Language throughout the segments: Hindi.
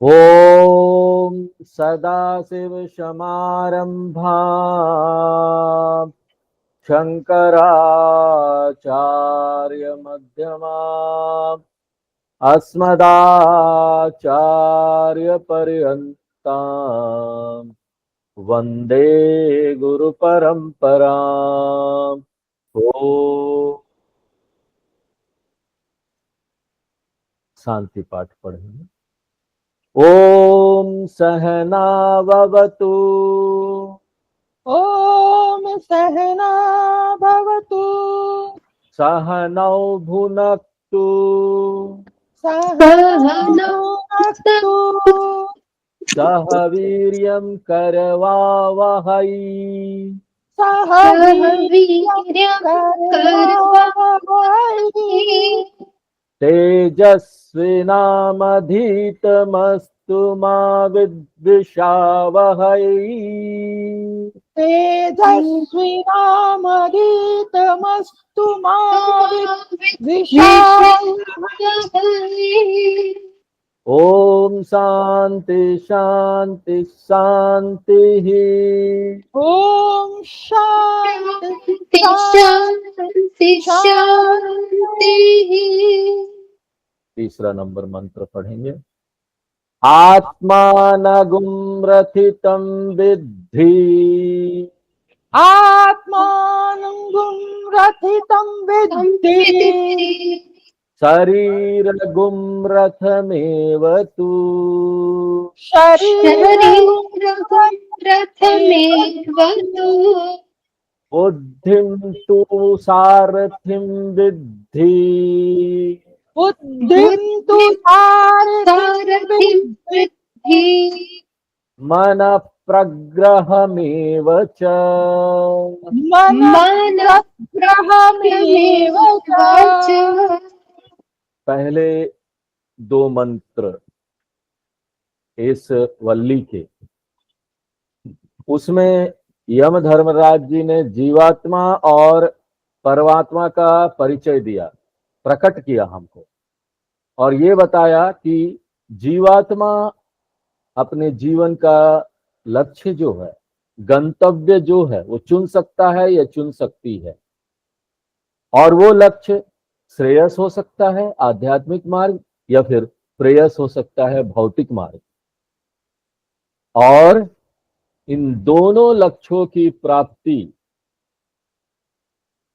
ओम सदाशिव समारंभा शंकराचार्य मध्यमा अस्मदाचार्य पर्यंता वंदे गुरु परंपरा। ओ शांति पाठ पढ़ेंगे। ओम सहनावतु ओम सहना भवतु सहनौ भुनक्तु सहनौ भुनक्तु सह वीर्यं करवावहै सह वीर्यं वीर्यं करवावहै तेजस्विनामधीतमस्तु मा विद्विषावहै तेजस्विनामधीतमस्तु मा विद्विषावहै। ओम शांति शांति शांति। ओम शांति शांति शांति। तीसरा नंबर मंत्र पढ़ेंगे। आत्मानगुं रथितं विद्धि आत्मानं रथितं विद्धि शरीरगुं रथमेव तु शरीरं रथमेव तु बुद्धिं तु सारथिं विद्धि बुद्धिं तु सारथिं सारथिं विद्धि मनः प्रग्रहमेव च मनप्रग्रहमेव च। पहले दो मंत्र इस वल्ली के, उसमें यम धर्मराज जी ने जीवात्मा और परमात्मा का परिचय दिया, प्रकट किया हमको, और ये बताया कि जीवात्मा अपने जीवन का लक्ष्य जो है, गंतव्य जो है, वो चुन सकता है या चुन सकती है। और वो लक्ष्य श्रेयस हो सकता है, आध्यात्मिक मार्ग, या फिर प्रेयस हो सकता है, भौतिक मार्ग। और इन दोनों लक्ष्यों की प्राप्ति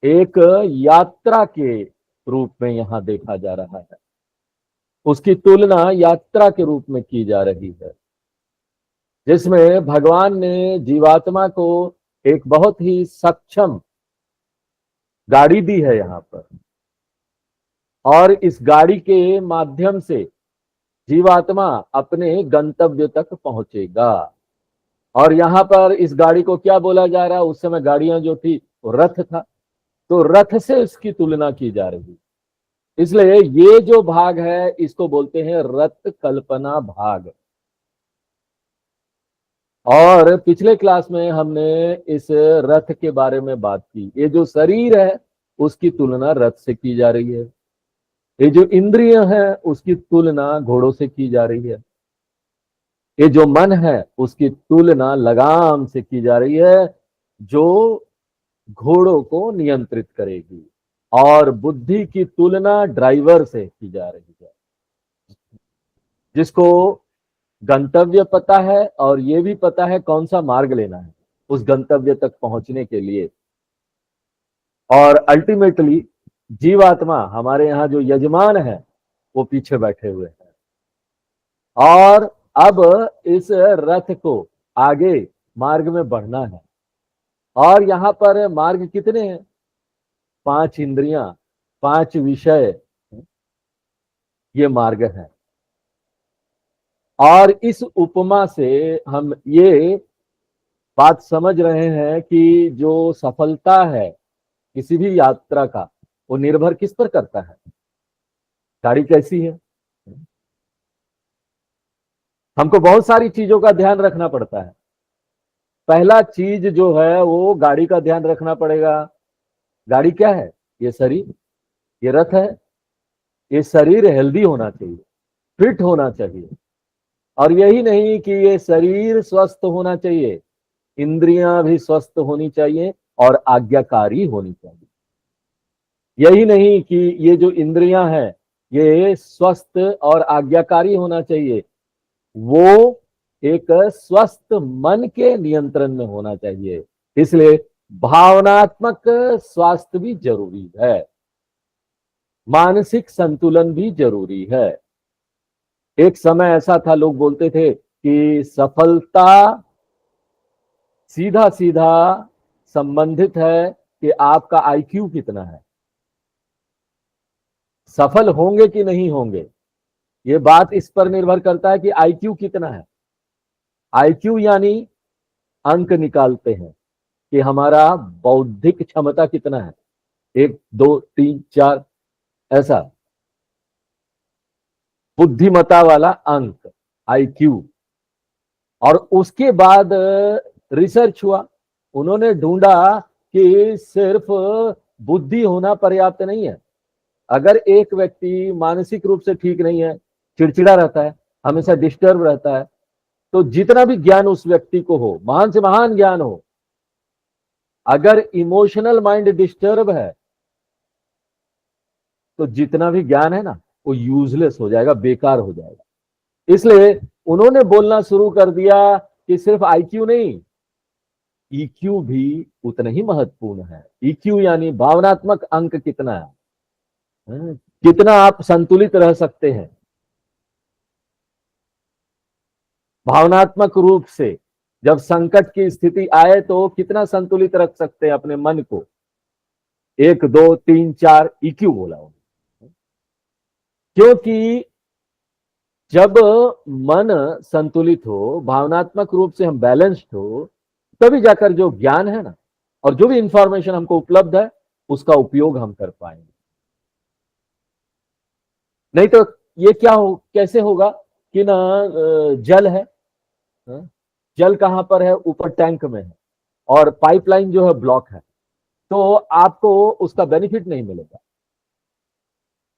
एक यात्रा के रूप में यहां देखा जा रहा है। उसकी तुलना यात्रा के रूप में की जा रही है, जिसमें भगवान ने जीवात्मा को एक बहुत ही सक्षम गाड़ी दी है यहां पर, और इस गाड़ी के माध्यम से जीवात्मा अपने गंतव्य तक पहुंचेगा। और यहां पर इस गाड़ी को क्या बोला जा रहा है? उस समय गाड़ियां जो थी वो रथ था, तो रथ से इसकी तुलना की जा रही है। इसलिए ये जो भाग है इसको बोलते हैं रथ कल्पना भाग। और पिछले क्लास में हमने इस रथ के बारे में बात की। ये जो शरीर है उसकी तुलना रथ से की जा रही है, ये जो इंद्रिय है उसकी तुलना घोड़ों से की जा रही है, ये जो मन है उसकी तुलना लगाम से की जा रही है, जो घोड़ों को नियंत्रित करेगी। और बुद्धि की तुलना ड्राइवर से की जा रही है, जिसको गंतव्य पता है और ये भी पता है कौन सा मार्ग लेना है उस गंतव्य तक पहुंचने के लिए। और अल्टीमेटली जीवात्मा, हमारे यहाँ जो यजमान है, वो पीछे बैठे हुए हैं। और अब इस रथ को आगे मार्ग में बढ़ना है। और यहाँ पर मार्ग कितने हैं? 5 इंद्रियां, 5 विषय, ये मार्ग है। और इस उपमा से हम ये बात समझ रहे हैं कि जो सफलता है किसी भी यात्रा का, वो निर्भर किस पर करता है? गाड़ी कैसी है। हमको बहुत सारी चीजों का ध्यान रखना पड़ता है। पहला चीज जो है वो गाड़ी का ध्यान रखना पड़ेगा। गाड़ी क्या है? ये शरीर, ये रथ है। ये शरीर हेल्दी होना चाहिए, फिट होना चाहिए। और यही नहीं कि ये शरीर स्वस्थ होना चाहिए, इंद्रियां भी स्वस्थ होनी चाहिए और आज्ञाकारी होनी चाहिए। यही नहीं कि ये जो इंद्रियां हैं ये स्वस्थ और आज्ञाकारी होना चाहिए, वो एक स्वस्थ मन के नियंत्रण में होना चाहिए। इसलिए भावनात्मक स्वास्थ्य भी जरूरी है, मानसिक संतुलन भी जरूरी है। एक समय ऐसा था, लोग बोलते थे कि सफलता सीधा सीधा संबंधित है कि आपका आईक्यू कितना है, सफल होंगे कि नहीं होंगे ये बात इस पर निर्भर करता है कि आईक्यू कितना है। आईक्यू यानी अंक निकालते हैं कि हमारा बौद्धिक क्षमता कितना है, 1 2 3 4 ऐसा बुद्धिमत्ता वाला अंक आईक्यू। और उसके बाद रिसर्च हुआ, उन्होंने ढूंढा कि सिर्फ बुद्धि होना पर्याप्त नहीं है। अगर एक व्यक्ति मानसिक रूप से ठीक नहीं है, चिड़चिड़ा रहता है, हमेशा डिस्टर्ब रहता है, तो जितना भी ज्ञान उस व्यक्ति को हो, महान से महान ज्ञान हो, अगर इमोशनल माइंड डिस्टर्ब है तो जितना भी ज्ञान है ना वो यूजलेस हो जाएगा, बेकार हो जाएगा। इसलिए उन्होंने बोलना शुरू कर दिया कि सिर्फ आईक्यू नहीं, ईक्यू भी उतना ही महत्वपूर्ण है। ईक्यू यानी भावनात्मक अंक कितना है, कितना आप संतुलित रह सकते हैं भावनात्मक रूप से। जब संकट की स्थिति आए तो कितना संतुलित रख सकते हैं अपने मन को। 1 2 3 4 ईक्यू बोला हूं, क्योंकि जब मन संतुलित हो, भावनात्मक रूप से हम बैलेंस्ड हो, तभी जाकर जो ज्ञान है ना और जो भी इंफॉर्मेशन हमको उपलब्ध है उसका उपयोग हम कर पाएंगे। नहीं तो ये क्या हो, कैसे होगा कि ना जल है, जल कहां पर है, ऊपर टैंक में है और पाइपलाइन जो है ब्लॉक है, तो आपको उसका बेनिफिट नहीं मिलेगा।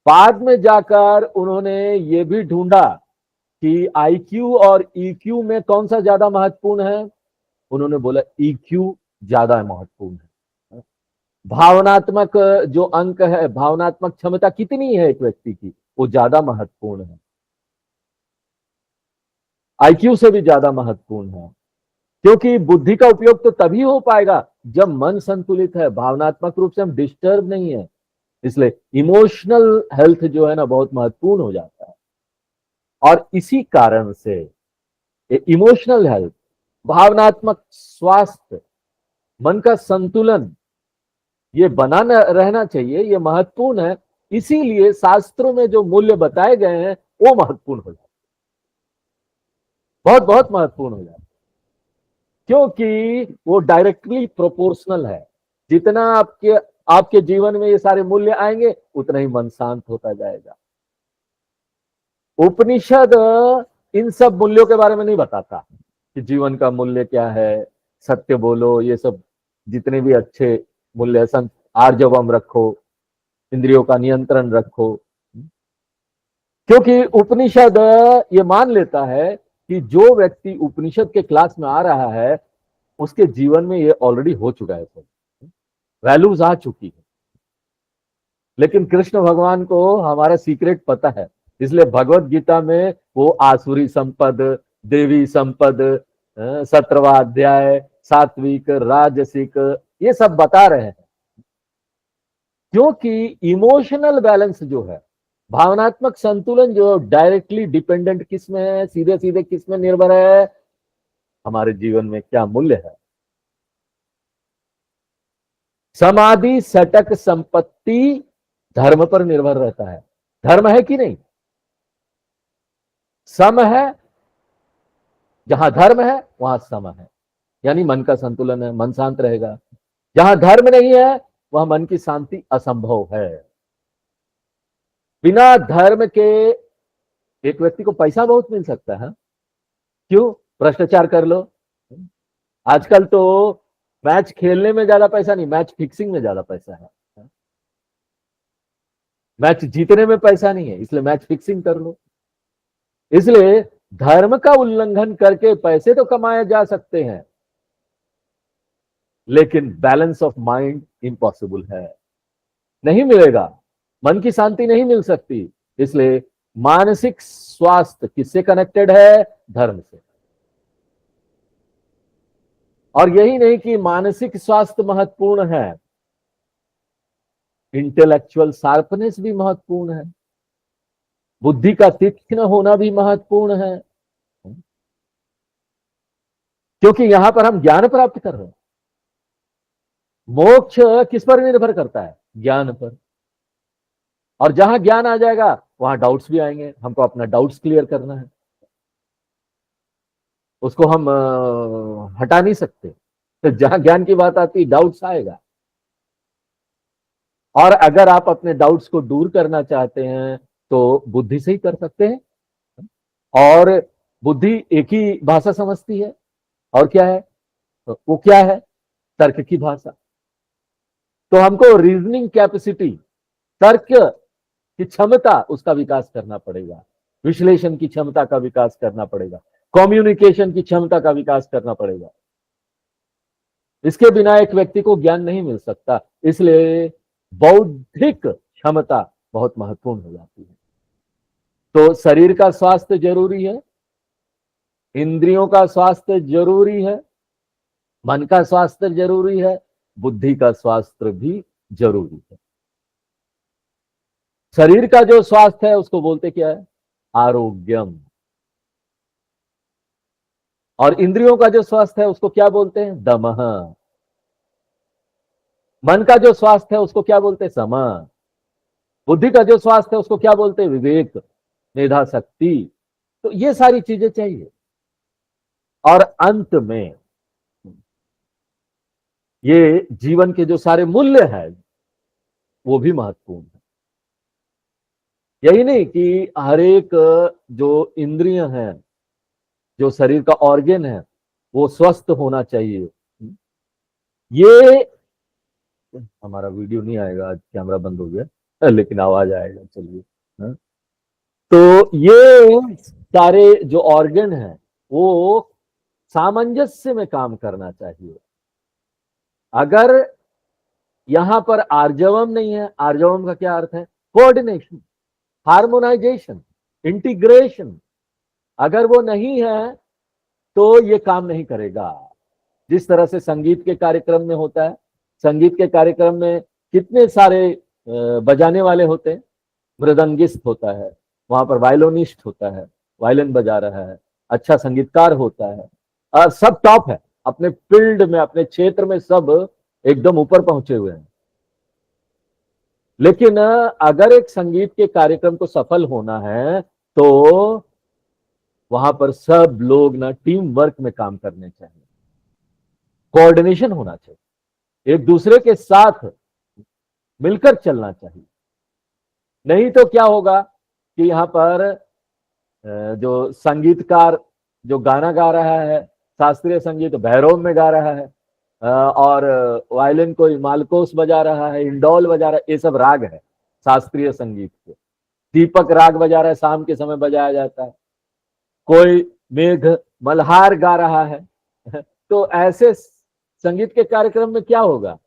बाद में जाकर उन्होंने ये भी ढूंढा कि आईक्यू और ईक्यू में कौन सा ज्यादा महत्वपूर्ण है। उन्होंने बोला ईक्यू ज्यादा महत्वपूर्ण है। भावनात्मक जो अंक है, भावनात्मक क्षमता कितनी है एक व्यक्ति की, वो ज्यादा महत्वपूर्ण है, आईक्यू से भी ज्यादा महत्वपूर्ण है। क्योंकि बुद्धि का उपयोग तो तभी हो पाएगा जब मन संतुलित है, भावनात्मक रूप से हम डिस्टर्ब नहीं है। इसलिए इमोशनल हेल्थ जो है ना बहुत महत्वपूर्ण हो जाता है। और इसी कारण से इमोशनल हेल्थ, भावनात्मक स्वास्थ्य, मन का संतुलन ये बना रहना चाहिए, ये महत्वपूर्ण है। इसीलिए शास्त्रों में जो मूल्य बताए गए हैं वो महत्वपूर्ण हो जाते, बहुत बहुत महत्वपूर्ण हो जाते, क्योंकि वो डायरेक्टली प्रोपोर्शनल है। जितना आपके जीवन में ये सारे मूल्य आएंगे उतना ही मन शांत होता जाएगा। उपनिषद इन सब मूल्यों के बारे में नहीं बताता कि जीवन का मूल्य क्या है, सत्य बोलो, ये सब जितने भी अच्छे मूल्य, संत आर्जवम रखो, इंद्रियों का नियंत्रण रखो। क्योंकि उपनिषद ये मान लेता है कि जो व्यक्ति उपनिषद के क्लास में आ रहा है उसके जीवन में ये ऑलरेडी हो चुका है, सब वैल्यूज आ चुकी है। लेकिन कृष्ण भगवान को हमारा सीक्रेट पता है, इसलिए भगवत गीता में वो आसुरी संपद, देवी संपद, 17वां अध्याय, सात्विक, राजसिक, ये सब बता रहे हैं। क्योंकि इमोशनल बैलेंस जो है, भावनात्मक संतुलन जो डायरेक्टली डिपेंडेंट किस में है, सीधे सीधे किस में निर्भर है, हमारे जीवन में क्या मूल्य है। समाधि सटक संपत्ति धर्म पर निर्भर रहता है। धर्म है कि नहीं, सम है, जहां धर्म है वहां सम है, यानी मन का संतुलन है, मन शांत रहेगा। जहां धर्म नहीं है वहां मन की शांति असंभव है। बिना धर्म के एक व्यक्ति को पैसा बहुत मिल सकता है, क्यों, भ्रष्टाचार कर लो। आजकल तो मैच खेलने में ज्यादा पैसा नहीं, मैच फिक्सिंग में ज्यादा पैसा है। मैच जीतने में पैसा नहीं है, इसलिए मैच फिक्सिंग कर लो। इसलिए धर्म का उल्लंघन करके पैसे तो कमाए जा सकते हैं, लेकिन बैलेंस ऑफ माइंड इम्पॉसिबल है, नहीं मिलेगा। मन की शांति नहीं मिल सकती। इसलिए मानसिक स्वास्थ्य किससे कनेक्टेड है? धर्म से। और यही नहीं कि मानसिक स्वास्थ्य महत्वपूर्ण है, इंटेलेक्चुअल शार्पनेस भी महत्वपूर्ण है, बुद्धि का तीक्ष्ण होना भी महत्वपूर्ण है, क्योंकि यहां पर हम ज्ञान प्राप्त कर रहे हैं। मोक्ष किस पर निर्भर करता है? ज्ञान पर। और जहां ज्ञान आ जाएगा वहां डाउट्स भी आएंगे, हमको अपना डाउट्स क्लियर करना है, उसको हम हटा नहीं सकते। तो जहां ज्ञान की बात आती है डाउट्स आएगा। और अगर आप अपने डाउट्स को दूर करना चाहते हैं तो बुद्धि से ही कर सकते हैं। और बुद्धि एक ही भाषा समझती है, और क्या है वो? क्या है? तर्क की भाषा। तो हमको रीजनिंग कैपेसिटी, तर्क की क्षमता, उसका विकास करना पड़ेगा, विश्लेषण की क्षमता का विकास करना पड़ेगा, कम्युनिकेशन की क्षमता का विकास करना पड़ेगा। इसके बिना एक व्यक्ति को ज्ञान नहीं मिल सकता। इसलिए बौद्धिक क्षमता बहुत महत्वपूर्ण हो जाती है। तो शरीर का स्वास्थ्य जरूरी है, इंद्रियों का स्वास्थ्य जरूरी है, मन का स्वास्थ्य जरूरी है, बुद्धि का स्वास्थ्य भी जरूरी है। शरीर का जो स्वास्थ्य है उसको बोलते क्या है? आरोग्यम। और इंद्रियों का जो स्वास्थ्य है उसको क्या बोलते हैं? दमः। मन का जो स्वास्थ्य है उसको क्या बोलते हैं? समः। बुद्धि का जो स्वास्थ्य है उसको क्या बोलते हैं? विवेक, मेधा शक्ति। तो ये सारी चीजें चाहिए। और अंत में ये जीवन के जो सारे मूल्य हैं वो भी महत्वपूर्ण है। यही नहीं कि हर एक जो इंद्रियां हैं, जो शरीर का ऑर्गन है, वो स्वस्थ होना चाहिए। ये हमारा वीडियो नहीं आएगा, आज कैमरा बंद हो गया, लेकिन आवाज आएगा। चलिए। हाँ? तो ये सारे जो ऑर्गन हैं वो सामंजस्य में काम करना चाहिए। अगर यहां पर आर्जवम नहीं है, आर्जवम का क्या अर्थ है? Coordination, harmonisation, integration. अगर वो नहीं है तो ये काम नहीं करेगा। जिस तरह से संगीत के कार्यक्रम में होता है, संगीत के कार्यक्रम में कितने सारे बजाने वाले होते हैं। मृदंगिस्ट होता है, वहां पर वायलिनिस्ट होता है, वायलिन बजा रहा है, अच्छा संगीतकार होता है, और सब टॉप है अपने फील्ड में, अपने क्षेत्र में, सब एकदम ऊपर पहुंचे हुए हैं। लेकिन अगर एक संगीत के कार्यक्रम को सफल होना है तो वहां पर सब लोग ना टीम वर्क में काम करने चाहिए, कोऑर्डिनेशन होना चाहिए, एक दूसरे के साथ मिलकर चलना चाहिए। नहीं तो क्या होगा कि यहां पर जो संगीतकार जो गाना गा रहा है, शास्त्रीय संगीत भैरव में गा रहा है, और वायलिन कोई मालकोस बजा रहा है, इंडोल बजा रहा है, ये सब राग है शास्त्रीय संगीत के। दीपक राग बजा रहा है, शाम के समय बजाया जाता है। कोई मेघ मल्हार गा रहा है। तो ऐसे संगीत के कार्यक्रम में क्या होगा?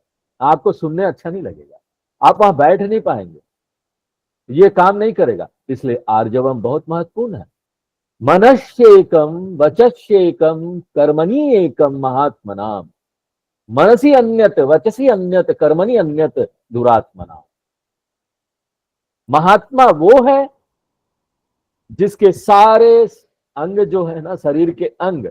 आपको सुनने अच्छा नहीं लगेगा, आप वहां बैठ नहीं पाएंगे, ये काम नहीं करेगा। इसलिए आर्जवम बहुत महत्वपूर्ण है। मनश्येकम वचस्येकम कर्मणि एकम महात्मनाम। मनसी अन्यत, वचसी अन्यत, कर्मणि अन्यत दुरात्मना। महात्मा वो है जिसके सारे अंग जो है ना, शरीर के अंग,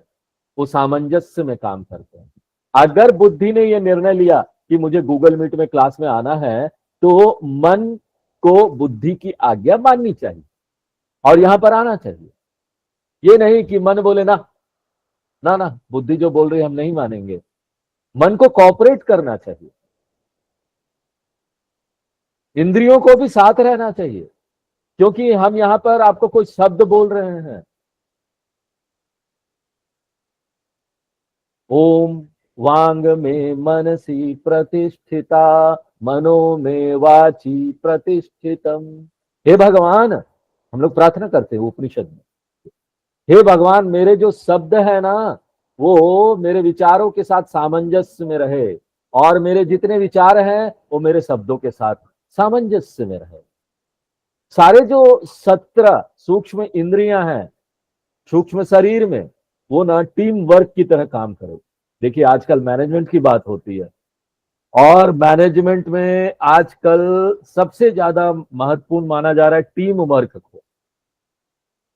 वो सामंजस्य में काम करते हैं। अगर बुद्धि ने यह निर्णय लिया कि मुझे गूगल मीट में क्लास में आना है, तो मन को बुद्धि की आज्ञा माननी चाहिए और यहां पर आना चाहिए। ये नहीं कि मन बोले ना ना ना, बुद्धि जो बोल रही है हम नहीं मानेंगे। मन को कॉपरेट करना चाहिए, इंद्रियों को भी साथ रहना चाहिए, क्योंकि हम यहां पर आपको कोई शब्द बोल रहे हैं। ओम वांग में मनसी प्रतिष्ठिता, मनो में वाची प्रतिष्ठितम। हे भगवान, हम लोग प्रार्थना करते हैं उपनिषद में, हे भगवान, मेरे जो शब्द है ना, वो मेरे विचारों के साथ सामंजस्य में रहे, और मेरे जितने विचार हैं वो मेरे शब्दों के साथ सामंजस्य में रहे। सारे जो 17 सूक्ष्म इंद्रियां हैं सूक्ष्म शरीर में, वो ना टीम वर्क की तरह काम करे। देखिए, आजकल मैनेजमेंट की बात होती है, और मैनेजमेंट में आजकल सबसे ज्यादा महत्वपूर्ण माना जा रहा है टीम वर्क को।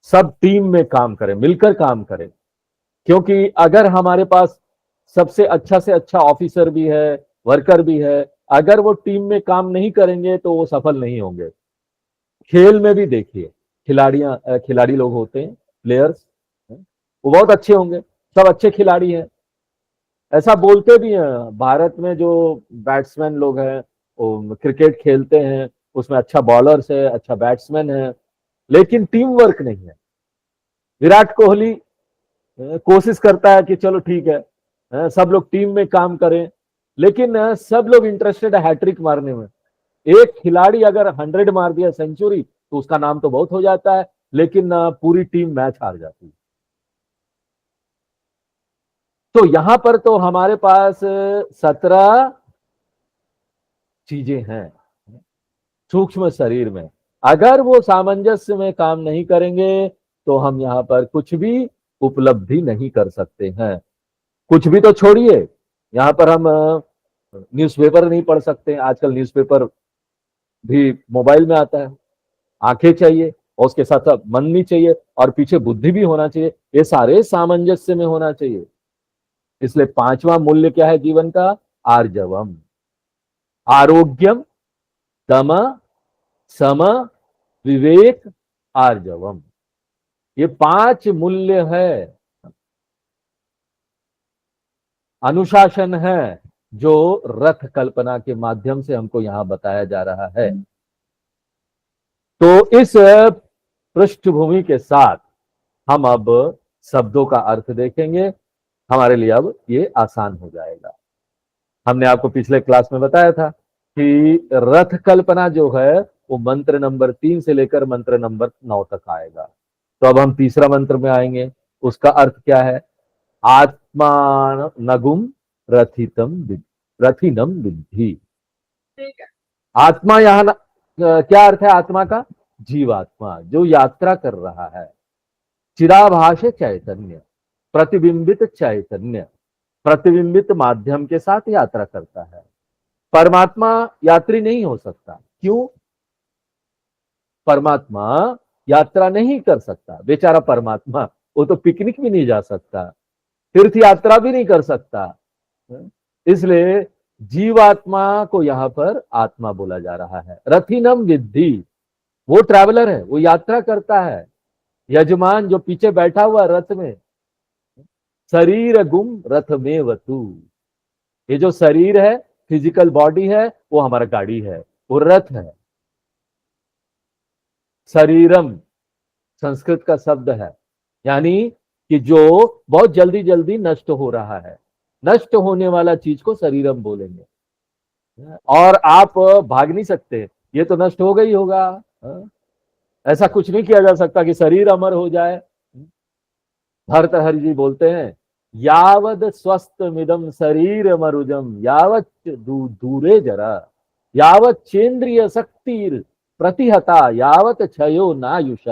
सब टीम में काम करें, मिलकर काम करें। क्योंकि अगर हमारे पास सबसे अच्छा से अच्छा ऑफिसर भी है, वर्कर भी है, अगर वो टीम में काम नहीं करेंगे तो वो सफल नहीं होंगे। खेल में भी देखिए, खिलाड़ी लोग होते हैं, प्लेयर्स, वो बहुत अच्छे होंगे, सब अच्छे खिलाड़ी हैं, ऐसा बोलते भी हैं। भारत में जो बैट्समैन लोग हैं, वो क्रिकेट खेलते हैं, उसमें अच्छा बॉलर्स है, अच्छा बैट्समैन है, लेकिन टीम वर्क नहीं है। विराट कोहली कोशिश करता है कि चलो ठीक है, सब लोग टीम में काम करें, लेकिन सब लोग इंटरेस्टेड है हैट्रिक मारने में। एक खिलाड़ी अगर 100 मार दिया, सेंचुरी, तो उसका नाम तो बहुत हो जाता है, लेकिन पूरी टीम मैच हार जाती है। तो यहां पर तो हमारे पास 17 चीजें हैं सूक्ष्म शरीर में। अगर वो सामंजस्य में काम नहीं करेंगे तो हम यहाँ पर कुछ भी उपलब्धि नहीं कर सकते हैं। कुछ भी तो छोड़िए, यहाँ पर हम न्यूज़पेपर नहीं पढ़ सकते। आजकल न्यूज़पेपर भी मोबाइल में आता है। आंखें चाहिए, और उसके साथ साथ मन भी चाहिए, और पीछे बुद्धि भी होना चाहिए। ये सारे सामंजस्य में होना चाहिए। इसलिए 5वां मूल्य क्या है जीवन का? आर्जवम, आरोग्यम, दम, सम, विवेक, आर्जवम। ये 5 मूल्य है, अनुशासन है, जो रथ कल्पना के माध्यम से हमको यहां बताया जा रहा है। तो इस पृष्ठभूमि के साथ हम अब शब्दों का अर्थ देखेंगे। हमारे लिए अब ये आसान हो जाएगा। हमने आपको पिछले क्लास में बताया था कि रथ कल्पना जो है वो मंत्र नंबर 3 से लेकर मंत्र नंबर 9 तक आएगा। तो अब हम तीसरा मंत्र में आएंगे। उसका अर्थ क्या है? आत्मा नगुम रथिनम विद्धि। आत्मा यहाँ क्या अर्थ है आत्मा का? जीवात्मा, जो यात्रा कर रहा है। चिराभाष चैतन्य, प्रतिबिंबित चैतन्य, प्रतिबिंबित माध्यम के साथ यात्रा करता है। परमात्मा यात्री नहीं हो सकता। क्यों? परमात्मा यात्रा नहीं कर सकता। बेचारा परमात्मा, वो तो पिकनिक भी नहीं जा सकता, तीर्थ यात्रा भी नहीं कर सकता। इसलिए जीवात्मा को यहां पर आत्मा बोला जा रहा है। रथिनम विद्धि, वो ट्रैवलर है, वो यात्रा करता है। यजमान जो पीछे बैठा हुआ रथ में, शरीर गुम रथ में वतु। ये जो शरीर है, फिजिकल बॉडी है, वो हमारा गाड़ी है, वो रथ है। शरीरम संस्कृत का शब्द है, यानी कि जो बहुत जल्दी जल्दी नष्ट हो रहा है, नष्ट होने वाला चीज को शरीरम बोलेंगे। और आप भाग नहीं सकते, ये तो नष्ट हो गई होगा। ऐसा कुछ नहीं किया जा सकता कि शरीर अमर हो जाए। भर्तहरि जी बोलते हैं, यावद स्वस्थ मिदम शरीर मरुजम यावत दूरे जरा, यावत चेन्द्रिय शक्ति प्रतिहता यावत क्षयो नायुष,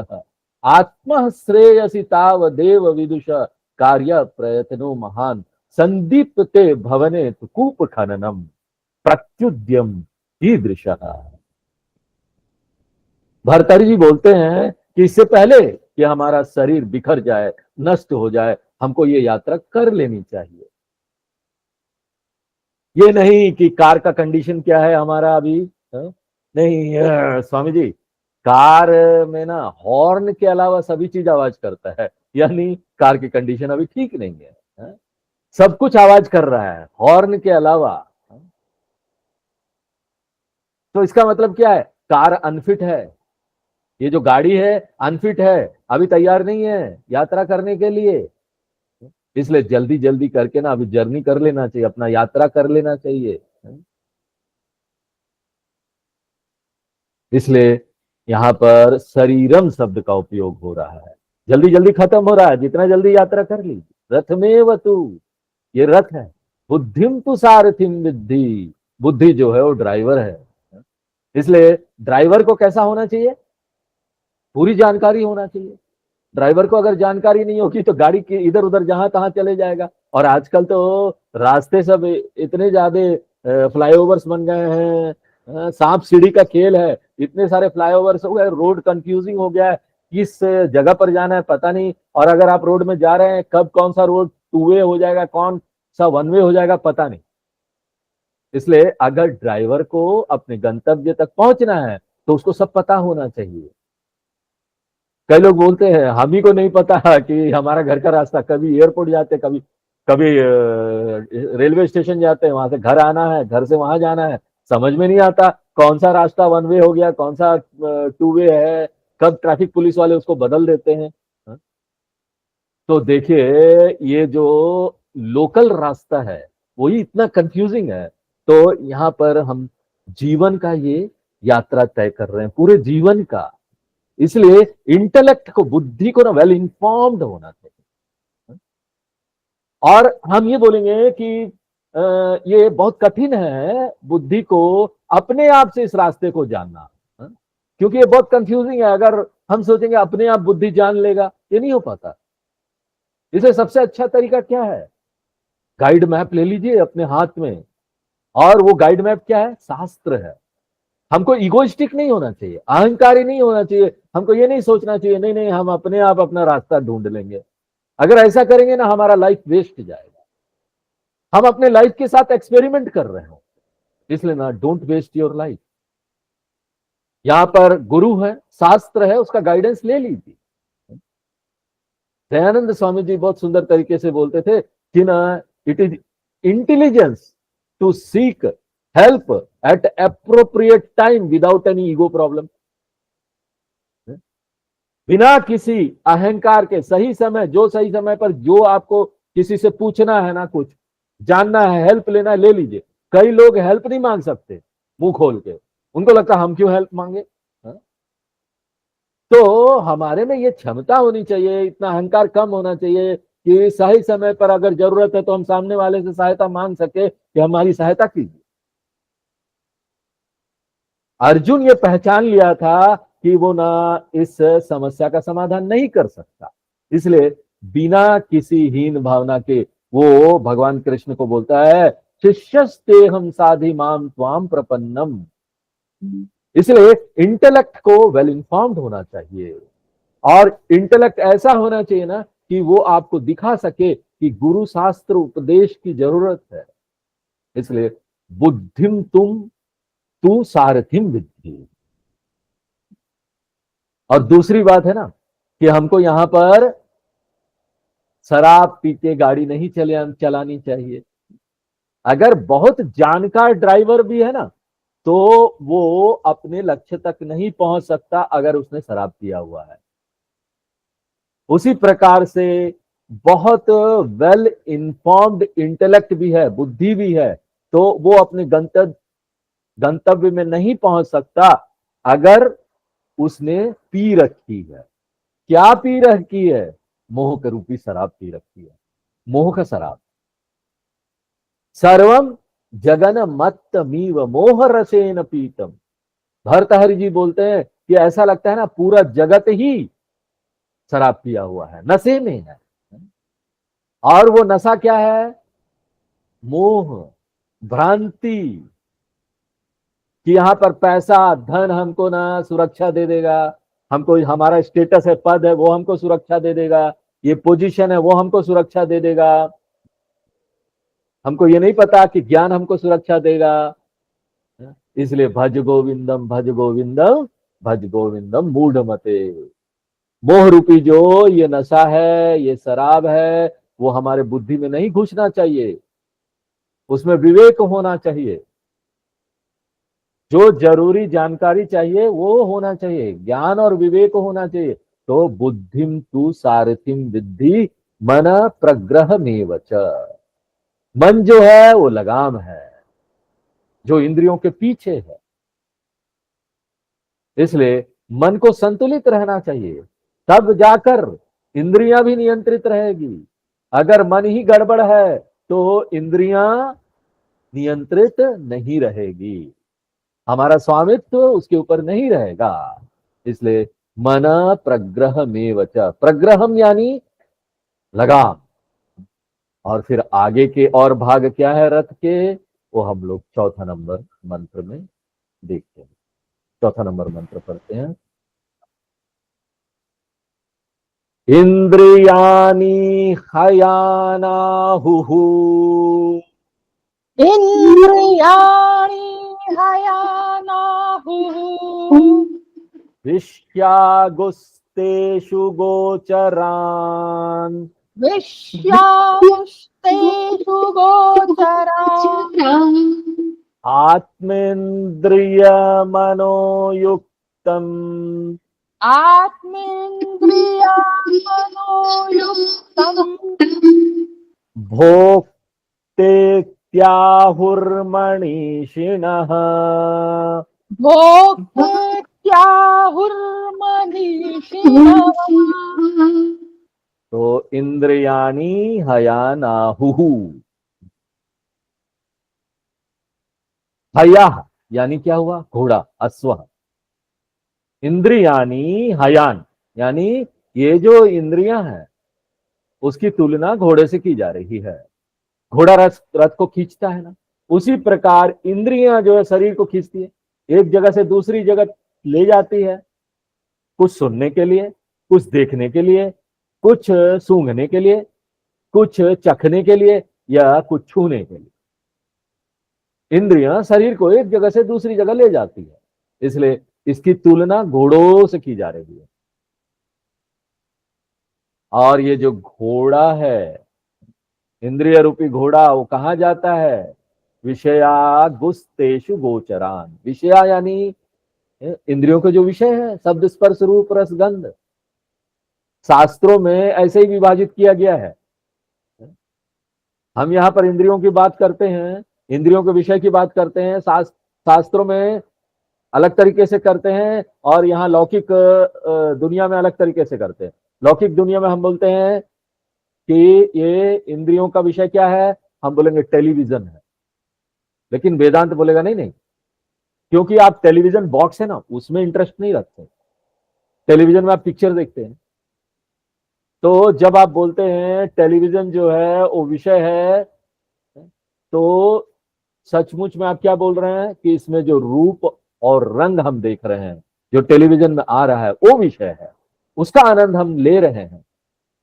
आत्म श्रेयसी ताव देव विदुष कार्य प्रयत्नो महान, संदीप्ते भवने कूप खननम प्रत्युद्यम ईदृश। भर्तहरि जी बोलते हैं कि इससे पहले कि हमारा शरीर बिखर जाए, नष्ट हो जाए, हमको ये यात्रा कर लेनी चाहिए। ये नहीं कि कार का कंडीशन क्या है हमारा अभी, नहीं स्वामी जी, कार में ना हॉर्न के अलावा सभी चीज आवाज करता है, यानी कार की कंडीशन अभी ठीक नहीं है। सब कुछ आवाज कर रहा है हॉर्न के अलावा। तो इसका मतलब क्या है? कार अनफिट है, ये जो गाड़ी है अनफिट है, अभी तैयार नहीं है यात्रा करने के लिए। इसलिए जल्दी जल्दी करके ना अभी जर्नी कर लेना चाहिए, अपना यात्रा कर लेना चाहिए। इसलिए यहां पर शरीरम शब्द का उपयोग हो रहा है। जल्दी जल्दी खत्म हो रहा है, जितना जल्दी यात्रा कर लीजिए। रथमेव तू, ये रथ है। बुद्धिम तु सारथिम विद्धि, बुद्धि जो है वो ड्राइवर है। इसलिए ड्राइवर को कैसा होना चाहिए? पूरी जानकारी होना चाहिए। ड्राइवर को अगर जानकारी नहीं होगी तो गाड़ी के इधर उधर जहां तहां चले जाएगा। और आजकल तो रास्ते सब इतने ज्यादा फ्लाईओवर्स बन गए हैं, सांप सीढ़ी का खेल है, इतने सारे फ्लाईओवर्स हो गए, रोड कंफ्यूजिंग हो गया है, किस जगह पर जाना है पता नहीं। और अगर आप रोड में जा रहे हैं, कब कौन सा रोड टू वे हो जाएगा, कौन सा वन वे हो जाएगा, पता नहीं। इसलिए अगर ड्राइवर को अपने गंतव्य तक पहुंचना है तो उसको सब पता होना चाहिए। कई लोग बोलते हैं हम ही को नहीं पता कि हमारा घर का रास्ता, कभी एयरपोर्ट जाते, कभी कभी रेलवे स्टेशन जाते हैं, वहां से घर आना है, घर से वहां जाना है, समझ में नहीं आता कौन सा रास्ता वन वे हो गया, कौन सा टू वे है, कब ट्रैफिक पुलिस वाले उसको बदल देते हैं। हाँ? तो देखिए ये जो लोकल रास्ता है वही इतना कंफ्यूजिंग है। तो यहाँ पर हम जीवन का ये यात्रा तय कर रहे हैं, पूरे जीवन का। इसलिए इंटेलेक्ट को, बुद्धि को ना वेल इन्फॉर्म्ड होना चाहिए। और हम ये बोलेंगे कि ये बहुत कठिन है बुद्धि को अपने आप से इस रास्ते को जानना, क्योंकि ये बहुत कंफ्यूजिंग है। अगर हम सोचेंगे अपने आप बुद्धि जान लेगा, ये नहीं हो पाता। इसे सबसे अच्छा तरीका क्या है? गाइड मैप ले लीजिए अपने हाथ में, और वो गाइड मैप क्या है? शास्त्र है। हमको इगोइस्टिक नहीं होना चाहिए, अहंकारी नहीं होना चाहिए। हमको ये नहीं सोचना चाहिए नहीं नहीं हम अपने आप अपना रास्ता ढूंढ लेंगे। अगर ऐसा करेंगे ना, हमारा लाइफ वेस्ट जाएगा। हम अपने लाइफ के साथ एक्सपेरिमेंट कर रहे हो, इसलिए ना डोंट वेस्ट योर लाइफ। यहां पर गुरु है, शास्त्र है, उसका गाइडेंस ले लीजिए। दयानंद स्वामी जी बहुत सुंदर तरीके से बोलते थे कि ना, it is intelligence to seek help at appropriate time without any ego problem. बिना किसी अहंकार के सही समय, जो सही समय पर जो आपको किसी से पूछना है ना, कुछ जानना है, हेल्प लेना है, ले लीजिए। कई लोग हेल्प नहीं मांग सकते मुंह खोल के, उनको लगता हम क्यों हेल्प मांगे। तो हमारे में ये क्षमता होनी चाहिए, इतना अहंकार कम होना चाहिए कि सही समय पर अगर जरूरत है तो हम सामने वाले से सहायता मांग सके कि हमारी सहायता कीजिए। अर्जुन ये पहचान लिया था कि वो ना इस समस्या का समाधान नहीं कर सकता, इसलिए बिना किसी हीन भावना के वो भगवान कृष्ण को बोलता है, शिष्यस्ते हम साधि माम त्वाम प्रपन्नम। इसलिए इंटेलेक्ट को वेल इन्फॉर्म्ड होना चाहिए, और इंटेलेक्ट ऐसा होना चाहिए ना कि वो आपको दिखा सके कि गुरु शास्त्र उपदेश की जरूरत है। इसलिए बुद्धिम तुम तू सारथिम विद्धि। और दूसरी बात है ना कि हमको यहां पर शराब पी के गाड़ी नहीं चलानी चाहिए। अगर बहुत जानकार ड्राइवर भी है ना, तो वो अपने लक्ष्य तक नहीं पहुंच सकता अगर उसने शराब पिया हुआ है। उसी प्रकार से बहुत वेल इन्फॉर्म्ड इंटेलेक्ट भी है, बुद्धि भी है, तो वो अपने गंतव्य में नहीं पहुंच सकता अगर उसने पी रखी है। क्या पी रखी है? मोह के रूपी शराब पी रखी है, मोह का शराब। सर्वम जगन मत्तमीव मोह रसेन पीतम। भर्तहरि जी बोलते हैं कि ऐसा लगता है ना पूरा जगत ही शराब पिया हुआ है, नशे में है। और वो नशा क्या है? मोह, भ्रांति, कि यहां पर पैसा धन हमको ना सुरक्षा दे देगा, हमको हमारा स्टेटस है, पद है, वो हमको सुरक्षा दे देगा, ये पोजीशन है वो हमको सुरक्षा दे देगा। हमको ये नहीं पता कि ज्ञान हमको सुरक्षा देगा। इसलिए भज गोविंदम भज गोविंदम भज गोविंदम मूढ़ मते। मोह रूपी जो ये नशा है, ये शराब है, वो हमारे बुद्धि में नहीं घुसना चाहिए, उसमें विवेक होना चाहिए। जो जरूरी जानकारी चाहिए वो होना चाहिए, ज्ञान और विवेक होना चाहिए। तो बुद्धिम तू सारथिम विद्धि मन प्रग्रह मेवच। मन जो है वो लगाम है, जो इंद्रियों के पीछे है। इसलिए मन को संतुलित रहना चाहिए, तब जाकर इंद्रियां भी नियंत्रित रहेगी। अगर मन ही गड़बड़ है तो इंद्रियां नियंत्रित नहीं रहेगी, हमारा स्वामित्व उसके ऊपर नहीं रहेगा। इसलिए मन प्रग्रह में वच, प्रग्रहम यानी लगाम। और फिर आगे के और भाग क्या है रथ के, वो हम लोग चौथा नंबर मंत्र में देखते हैं। चौथा नंबर मंत्र पढ़ते हैं। इंद्रियाणि हयानाहुः इंद्रियाणि हयानाहुः विषयागुस्तेषु गोचरान् विश्यामुष्टेषु गोचरान् आत्मेन्द्रियमनोयुक्तम् आत्मेन्द्रियामनोयुक्तम् भोक्तेत्याहुर्मनीषिणः। भोक्तेत्याहुर्मनीषिणः तो इंद्रियाणि हयानाहुः, हया यानी क्या हुआ, घोड़ा, अश्व। इंद्रियाणि हयान यानी ये जो इंद्रियां हैं उसकी तुलना घोड़े से की जा रही है। घोड़ा रथ को खींचता है ना, उसी प्रकार इंद्रियां जो है शरीर को खींचती है, एक जगह से दूसरी जगह ले जाती है, कुछ सुनने के लिए, कुछ देखने के लिए, कुछ सूंघने के लिए, कुछ चखने के लिए, या कुछ छूने के लिए। इंद्रियां शरीर को एक जगह से दूसरी जगह ले जाती है, इसलिए इसकी तुलना घोड़ों से की जा रही है। और ये जो घोड़ा है, इंद्रिय रूपी घोड़ा, वो कहां जाता है, विषया गुस्तेषु गोचरान। विषया यानी इंद्रियों के जो विषय है, शब्द स्पर्श रूप रस गंध, शास्त्रों में ऐसे ही विभाजित किया गया है। हम यहाँ पर इंद्रियों की बात करते हैं, इंद्रियों के विषय की बात करते हैं, शास्त्रों में अलग तरीके से करते हैं, और यहाँ लौकिक दुनिया में अलग तरीके से करते हैं। लौकिक दुनिया में हम बोलते हैं कि ये इंद्रियों का विषय क्या है, हम बोलेंगे टेलीविजन है। लेकिन वेदांत बोलेगा नहीं नहीं, क्योंकि आप टेलीविजन बॉक्स है ना, उसमें इंटरेस्ट नहीं रखते। टेलीविजन में आप पिक्चर देखते हैं, तो जब आप बोलते हैं टेलीविजन जो है वो विषय है, तो सचमुच में आप क्या बोल रहे हैं कि इसमें जो रूप और रंग हम देख रहे हैं, जो टेलीविजन में आ रहा है, वो विषय है, उसका आनंद हम ले रहे हैं,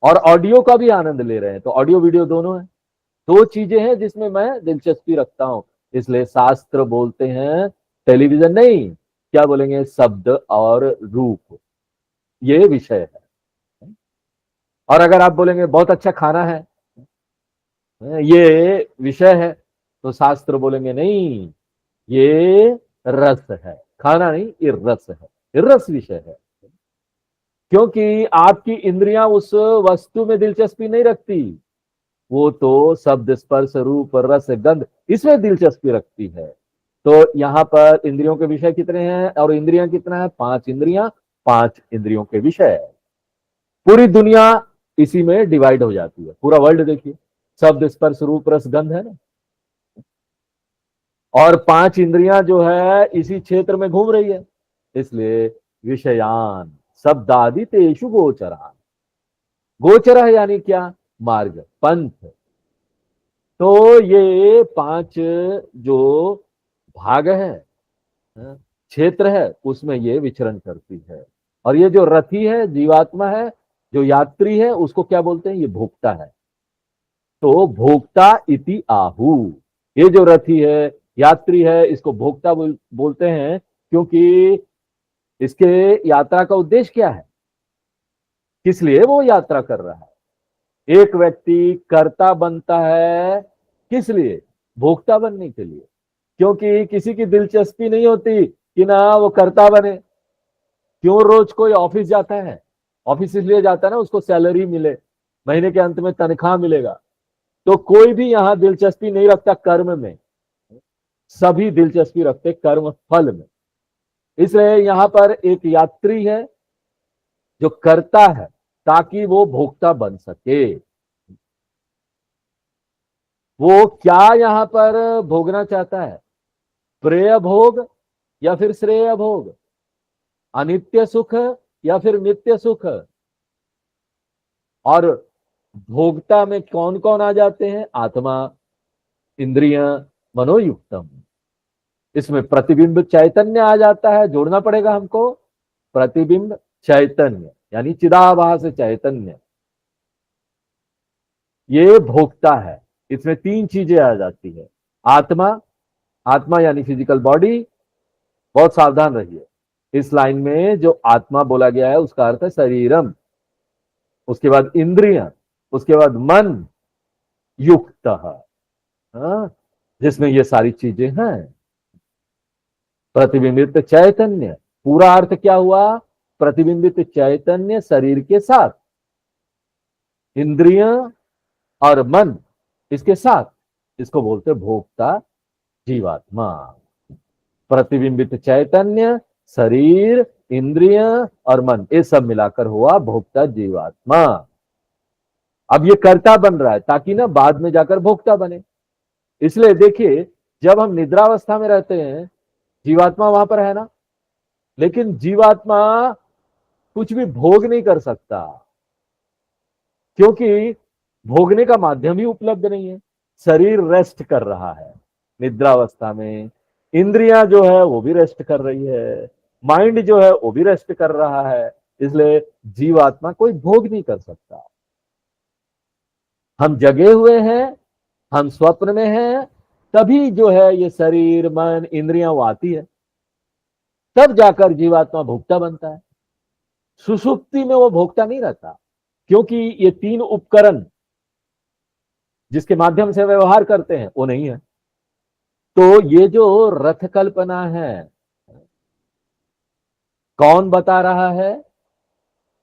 और ऑडियो का भी आनंद ले रहे हैं। तो ऑडियो वीडियो दोनों है, दो चीजें हैं जिसमें मैं दिलचस्पी रखता हूं। इसलिए शास्त्र बोलते हैं टेलीविजन नहीं, क्या बोलेंगे, शब्द और रूप, ये विषय है। और अगर आप बोलेंगे बहुत अच्छा खाना है, ये विषय है, तो शास्त्र बोलेंगे नहीं, ये रस है, खाना नहीं, ये रस है, ये रस विषय है। क्योंकि आपकी इंद्रियां उस वस्तु में दिलचस्पी नहीं रखती, वो तो शब्द स्पर्श रूप रस गंध, इसमें दिलचस्पी रखती है। तो यहाँ पर इंद्रियों के विषय कितने हैं, और इंद्रियां कितना है, 5 इंद्रियां, 5 इंद्रियों के विषय। पूरी दुनिया इसी में डिवाइड हो जाती है, पूरा वर्ल्ड देखिए, शब्द स्पर्श रूप रस गंध है ना, और 5 इंद्रियां जो है इसी क्षेत्र में घूम रही है। इसलिए विषयान शब्दादि तेषु गोचरान, गोचर है यानी क्या, मार्ग, पंथ। तो ये 5 जो भाग है, क्षेत्र है, उसमें ये विचरण करती है। और ये जो रथी है, जीवात्मा है, जो यात्री है, उसको क्या बोलते हैं, ये भोक्ता है। तो भोक्ता इति आहु, ये जो रथी है, यात्री है, इसको भोक्ता बोलते हैं, क्योंकि इसके यात्रा का उद्देश्य क्या है, किस लिए वो यात्रा कर रहा है। एक व्यक्ति कर्ता बनता है किस लिए, भोक्ता बनने के लिए, क्योंकि किसी की दिलचस्पी नहीं होती कि ना वो कर्ता बने। क्यों रोज कोई ऑफिस जाता है, ऑफिस इसलिए जाता है ना, उसको सैलरी मिले, महीने के अंत में तनख्वाह मिलेगा। तो कोई भी यहां दिलचस्पी नहीं रखता कर्म में, सभी दिलचस्पी रखते कर्म फल में। इसलिए यहां पर एक यात्री है जो करता है, ताकि वो भोक्ता बन सके। वो क्या यहां पर भोगना चाहता है? प्रेय भोग या फिर श्रेय भोग? अनित्य सुख या फिर नित्य सुख? और भोक्ता में कौन कौन आ जाते हैं? आत्मा, इंद्रियां, मनोयुक्तम। इसमें प्रतिबिंब चैतन्य आ जाता है, जोड़ना पड़ेगा हमको। प्रतिबिंब चैतन्य यानी चिदाभास चैतन्य, ये भोक्ता है। इसमें तीन चीजें आ जाती है। आत्मा, आत्मा यानी फिजिकल बॉडी। बहुत सावधान रहिए, इस लाइन में जो आत्मा बोला गया है उसका अर्थ है शरीरम, उसके बाद इंद्रियां, उसके बाद मन युक्त, हाँ, जिसमें ये सारी चीजें हैं। प्रतिबिंबित चैतन्य, पूरा अर्थ क्या हुआ? प्रतिबिंबित चैतन्य शरीर के साथ, इंद्रियां और मन इसके साथ, इसको बोलते भोक्ता जीवात्मा। प्रतिबिंबित चैतन्य, शरीर, इंद्रियां और मन, ये सब मिलाकर हुआ भोक्ता जीवात्मा। अब ये कर्ता बन रहा है ताकि ना बाद में जाकर भोक्ता बने। इसलिए देखिए, जब हम निद्रावस्था में रहते हैं जीवात्मा वहां पर है ना, लेकिन जीवात्मा कुछ भी भोग नहीं कर सकता, क्योंकि भोगने का माध्यम ही उपलब्ध नहीं है। शरीर रेस्ट कर रहा है निद्रावस्था में, इंद्रियां जो है वो भी रेस्ट कर रही है, माइंड जो है वो भी रेस्ट कर रहा है। इसलिए जीवात्मा कोई भोग नहीं कर सकता। हम जगे हुए हैं, हम स्वप्न में हैं, तभी जो है ये शरीर, मन, इंद्रियां वो आती है, तब जाकर जीवात्मा भोक्ता बनता है। सुषुप्ति में वो भोक्ता नहीं रहता, क्योंकि ये तीन उपकरण जिसके माध्यम से व्यवहार करते हैं वो नहीं है। तो ये जो रथ कल्पना है, कौन बता रहा है?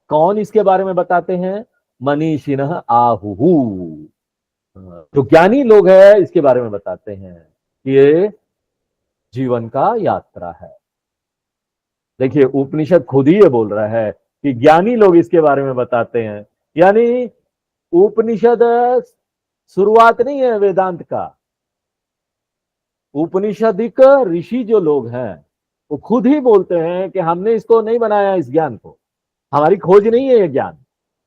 कौन इसके बारे में बताते हैं? मनीषिणः आहुहु, जो ज्ञानी लोग हैं इसके बारे में बताते हैं कि ये जीवन का यात्रा है। देखिए, उपनिषद खुद ही ये बोल रहा है कि ज्ञानी लोग इसके बारे में बताते हैं। यानी उपनिषद शुरुआत नहीं है वेदांत का। उपनिषदिक ऋषि जो लोग हैं वो खुद ही बोलते हैं कि हमने इसको नहीं बनाया, इस ज्ञान को, हमारी खोज नहीं है ये ज्ञान,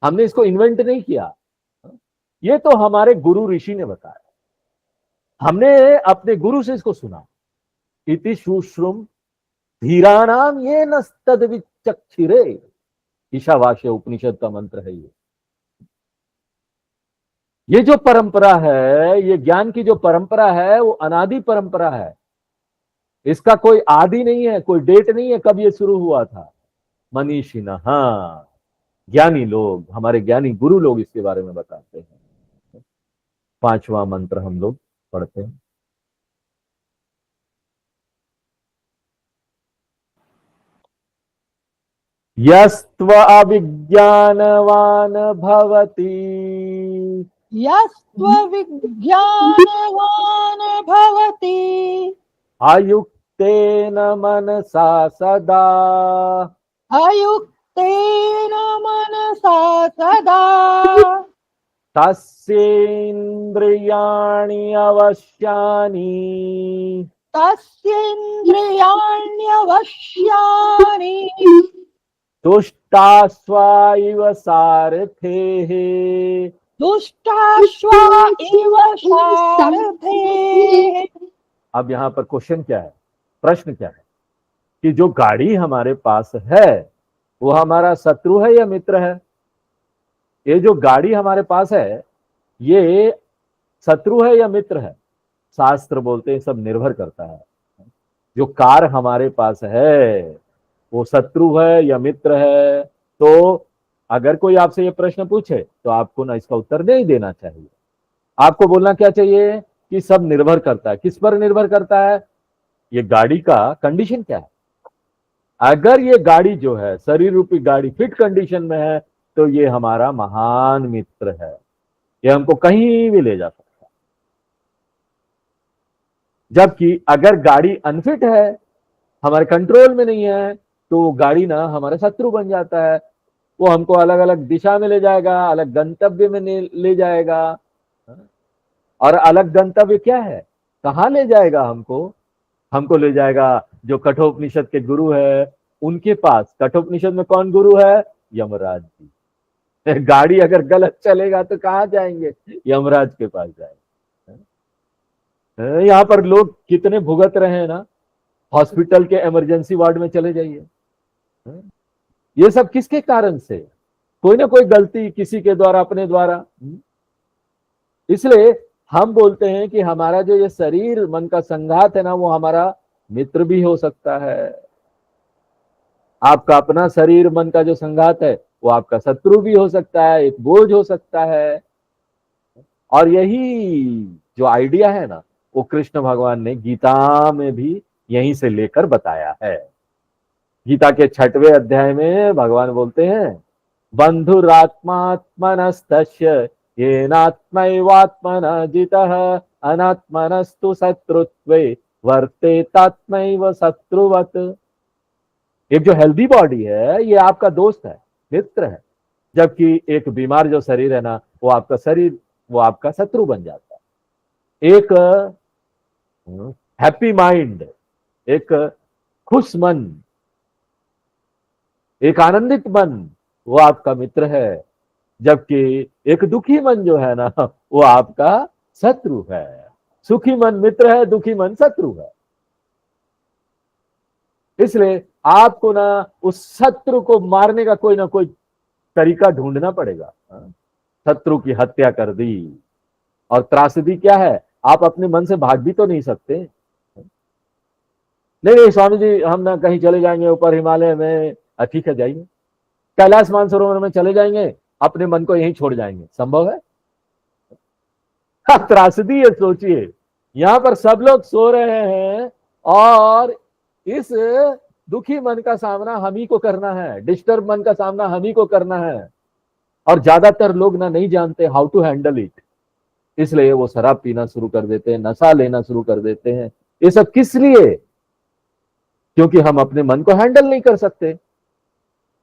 हमने इसको इन्वेंट नहीं किया, ये तो हमारे गुरु ऋषि ने बताया, हमने अपने गुरु से इसको सुना। इति शुश्रुम धीराणाम ये नस्तद विचक्षिरे, ईशावास्य उपनिषद का मंत्र है ये जो परंपरा है, ये ज्ञान की जो परंपरा है वो अनादि परंपरा है। इसका कोई आदि नहीं है, कोई डेट नहीं है कब ये शुरू हुआ था। मनीषिणः, हाँ, ज्ञानी लोग, हमारे ज्ञानी गुरु लोग इसके बारे में बताते हैं। पांचवा मंत्र हम लोग पढ़ते हैं। यस्त्व अविज्ञानवान भवति, यस्त्वविज्ञानवान् भवति अयुक्तेन मनसा सदा, अयुक्तेन मनसा सदा तस्येन्द्रियाणि अवश्यानि, तस्येन्द्रियाण्यवश्यानि तुष्टास्वा इव सारथेः, दुष्टाश्वा इव सारथे। अब यहां पर क्वेश्चन क्या है, प्रश्न क्या है कि जो गाड़ी हमारे पास है वो हमारा शत्रु है या मित्र है? ये जो गाड़ी हमारे पास है ये शत्रु है या मित्र है? शास्त्र बोलते हैं सब निर्भर करता है। जो कार हमारे पास है वो शत्रु है या मित्र है? तो अगर कोई आपसे ये प्रश्न पूछे तो आपको ना इसका उत्तर नहीं देना चाहिए। आपको बोलना क्या चाहिए कि सब निर्भर करता है। किस पर निर्भर करता है? ये गाड़ी का कंडीशन क्या है। अगर ये गाड़ी जो है, शरीर रूपी गाड़ी, फिट कंडीशन में है तो ये हमारा महान मित्र है, ये हमको कहीं भी ले जा सकता है। जबकि अगर गाड़ी अनफिट है, हमारे कंट्रोल में नहीं है, तो गाड़ी ना हमारा शत्रु बन जाता है। वो हमको अलग अलग दिशा में ले जाएगा, अलग गंतव्य में ले जाएगा। और अलग गंतव्य क्या है, कहाँ ले जाएगा हमको? हमको ले जाएगा जो कठोपनिषद के गुरु है उनके पास। कठोपनिषद में कौन गुरु है? यमराज जी। गाड़ी अगर गलत चलेगा तो कहाँ जाएंगे? यमराज के पास जाएंगे। यहाँ पर लोग कितने भुगत रहे हैं ना, हॉस्पिटल के इमरजेंसी वार्ड में चले जाइए। ये सब किसके कारण से? कोई ना कोई गलती किसी के द्वारा, अपने द्वारा। इसलिए हम बोलते हैं कि हमारा जो ये शरीर मन का संघात है ना, वो हमारा मित्र भी हो सकता है। आपका अपना शरीर मन का जो संघात है वो आपका शत्रु भी हो सकता है, एक बोझ हो सकता है। और यही जो आइडिया है ना, वो कृष्ण भगवान ने गीता में भी यहीं से लेकर बताया है। गीता के 6वें अध्याय में भगवान बोलते हैं, बंधुरात्मात्मनस्तस्य येनात्मैवात्मनः जितः अनात्मनस्तु शत्रुत्वे वर्तेतात्मैव शत्रुवत्। एक जो हेल्दी बॉडी है ये आपका दोस्त है, मित्र है, जबकि एक बीमार जो शरीर है ना, वो आपका शरीर, वो आपका शत्रु बन जाता है। एक हैप्पी माइंड, एक खुश मन, एक आनंदित मन, वो आपका मित्र है, जबकि एक दुखी मन जो है ना, वो आपका शत्रु है। सुखी मन मित्र है, दुखी मन शत्रु है। इसलिए आपको ना उस शत्रु को मारने का कोई ना कोई तरीका ढूंढना पड़ेगा। शत्रु की हत्या कर दी, और त्रासदी क्या है, आप अपने मन से भाग भी तो नहीं सकते। नहीं स्वामी जी, हम ना कहीं चले जाएंगे ऊपर हिमालय में, ठीक है जाइए। कैलाश मानसरोवर में चले जाएंगे, अपने मन को यहीं छोड़ जाएंगे, संभव है? त्रासदी है, सोचिए। यहां पर सब लोग सो रहे हैं और इस दुखी मन का सामना हम ही को करना है, डिस्टर्ब मन का सामना हम ही को करना है। और ज्यादातर लोग ना नहीं जानते हाउ टू हैंडल इट, इसलिए वो शराब पीना शुरू कर देते हैं, नशा लेना शुरू कर देते हैं। ये सब किस लिए? क्योंकि हम अपने मन को हैंडल नहीं कर सकते।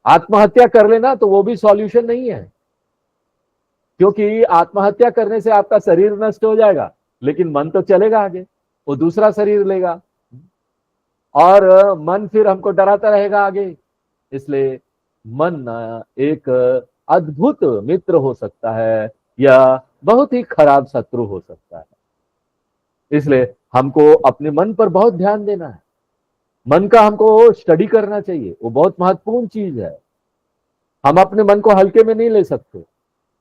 आत्महत्या कर लेना तो वो भी सॉल्यूशन नहीं है, क्योंकि आत्महत्या करने से आपका शरीर नष्ट हो जाएगा, लेकिन मन तो चलेगा आगे, वो दूसरा शरीर लेगा, और मन फिर हमको डराता रहेगा आगे। इसलिए मन एक अद्भुत मित्र हो सकता है या बहुत ही खराब शत्रु हो सकता है। इसलिए हमको अपने मन पर बहुत ध्यान देना है। मन का हमको स्टडी करना चाहिए, वो बहुत महत्वपूर्ण चीज है। हम अपने मन को हल्के में नहीं ले सकते।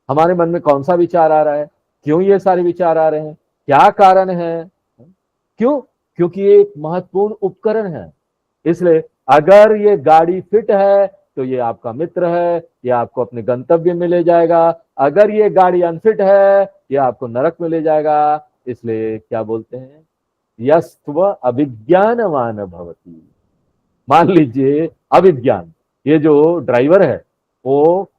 हमारे मन में कौन सा विचार आ रहा है, क्यों ये सारे विचार आ रहे हैं, क्या कारण है, क्यों? क्योंकि ये एक महत्वपूर्ण उपकरण है। इसलिए अगर ये गाड़ी फिट है तो ये आपका मित्र है, ये आपको अपने गंतव्य में ले जाएगा। अगर ये गाड़ी अनफिट है, ये आपको नरक में ले जाएगा। इसलिए क्या बोलते हैं, यस्त्व अभिज्ञानवान भवति। मान लीजिए अभिज्ञान, ये जो ड्राइवर है वो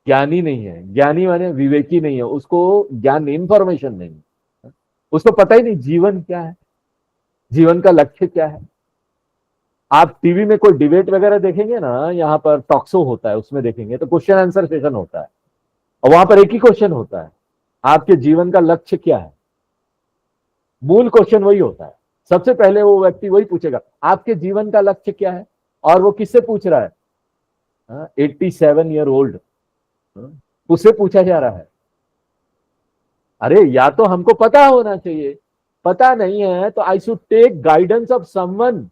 ज्ञानी नहीं है, ज्ञानी माने विवेकी नहीं है, उसको ज्ञान इंफॉर्मेशन नहीं, उसको पता ही नहीं जीवन क्या है, जीवन का लक्ष्य क्या है। आप टीवी में कोई डिबेट वगैरह देखेंगे ना, यहाँ पर टॉक शो होता है, उसमें देखेंगे तो क्वेश्चन आंसर सेशन होता है, और वहां पर एक ही क्वेश्चन होता है, आपके जीवन का लक्ष्य क्या है। मूल क्वेश्चन वही होता है। सबसे पहले वो व्यक्ति वही पूछेगा, आपके जीवन का लक्ष्य क्या है। और वो किससे पूछ रहा है? 87 ईयर ओल्ड, उससे पूछा जा रहा है। अरे या तो हमको पता होना चाहिए, पता नहीं है तो I should take guidance of someone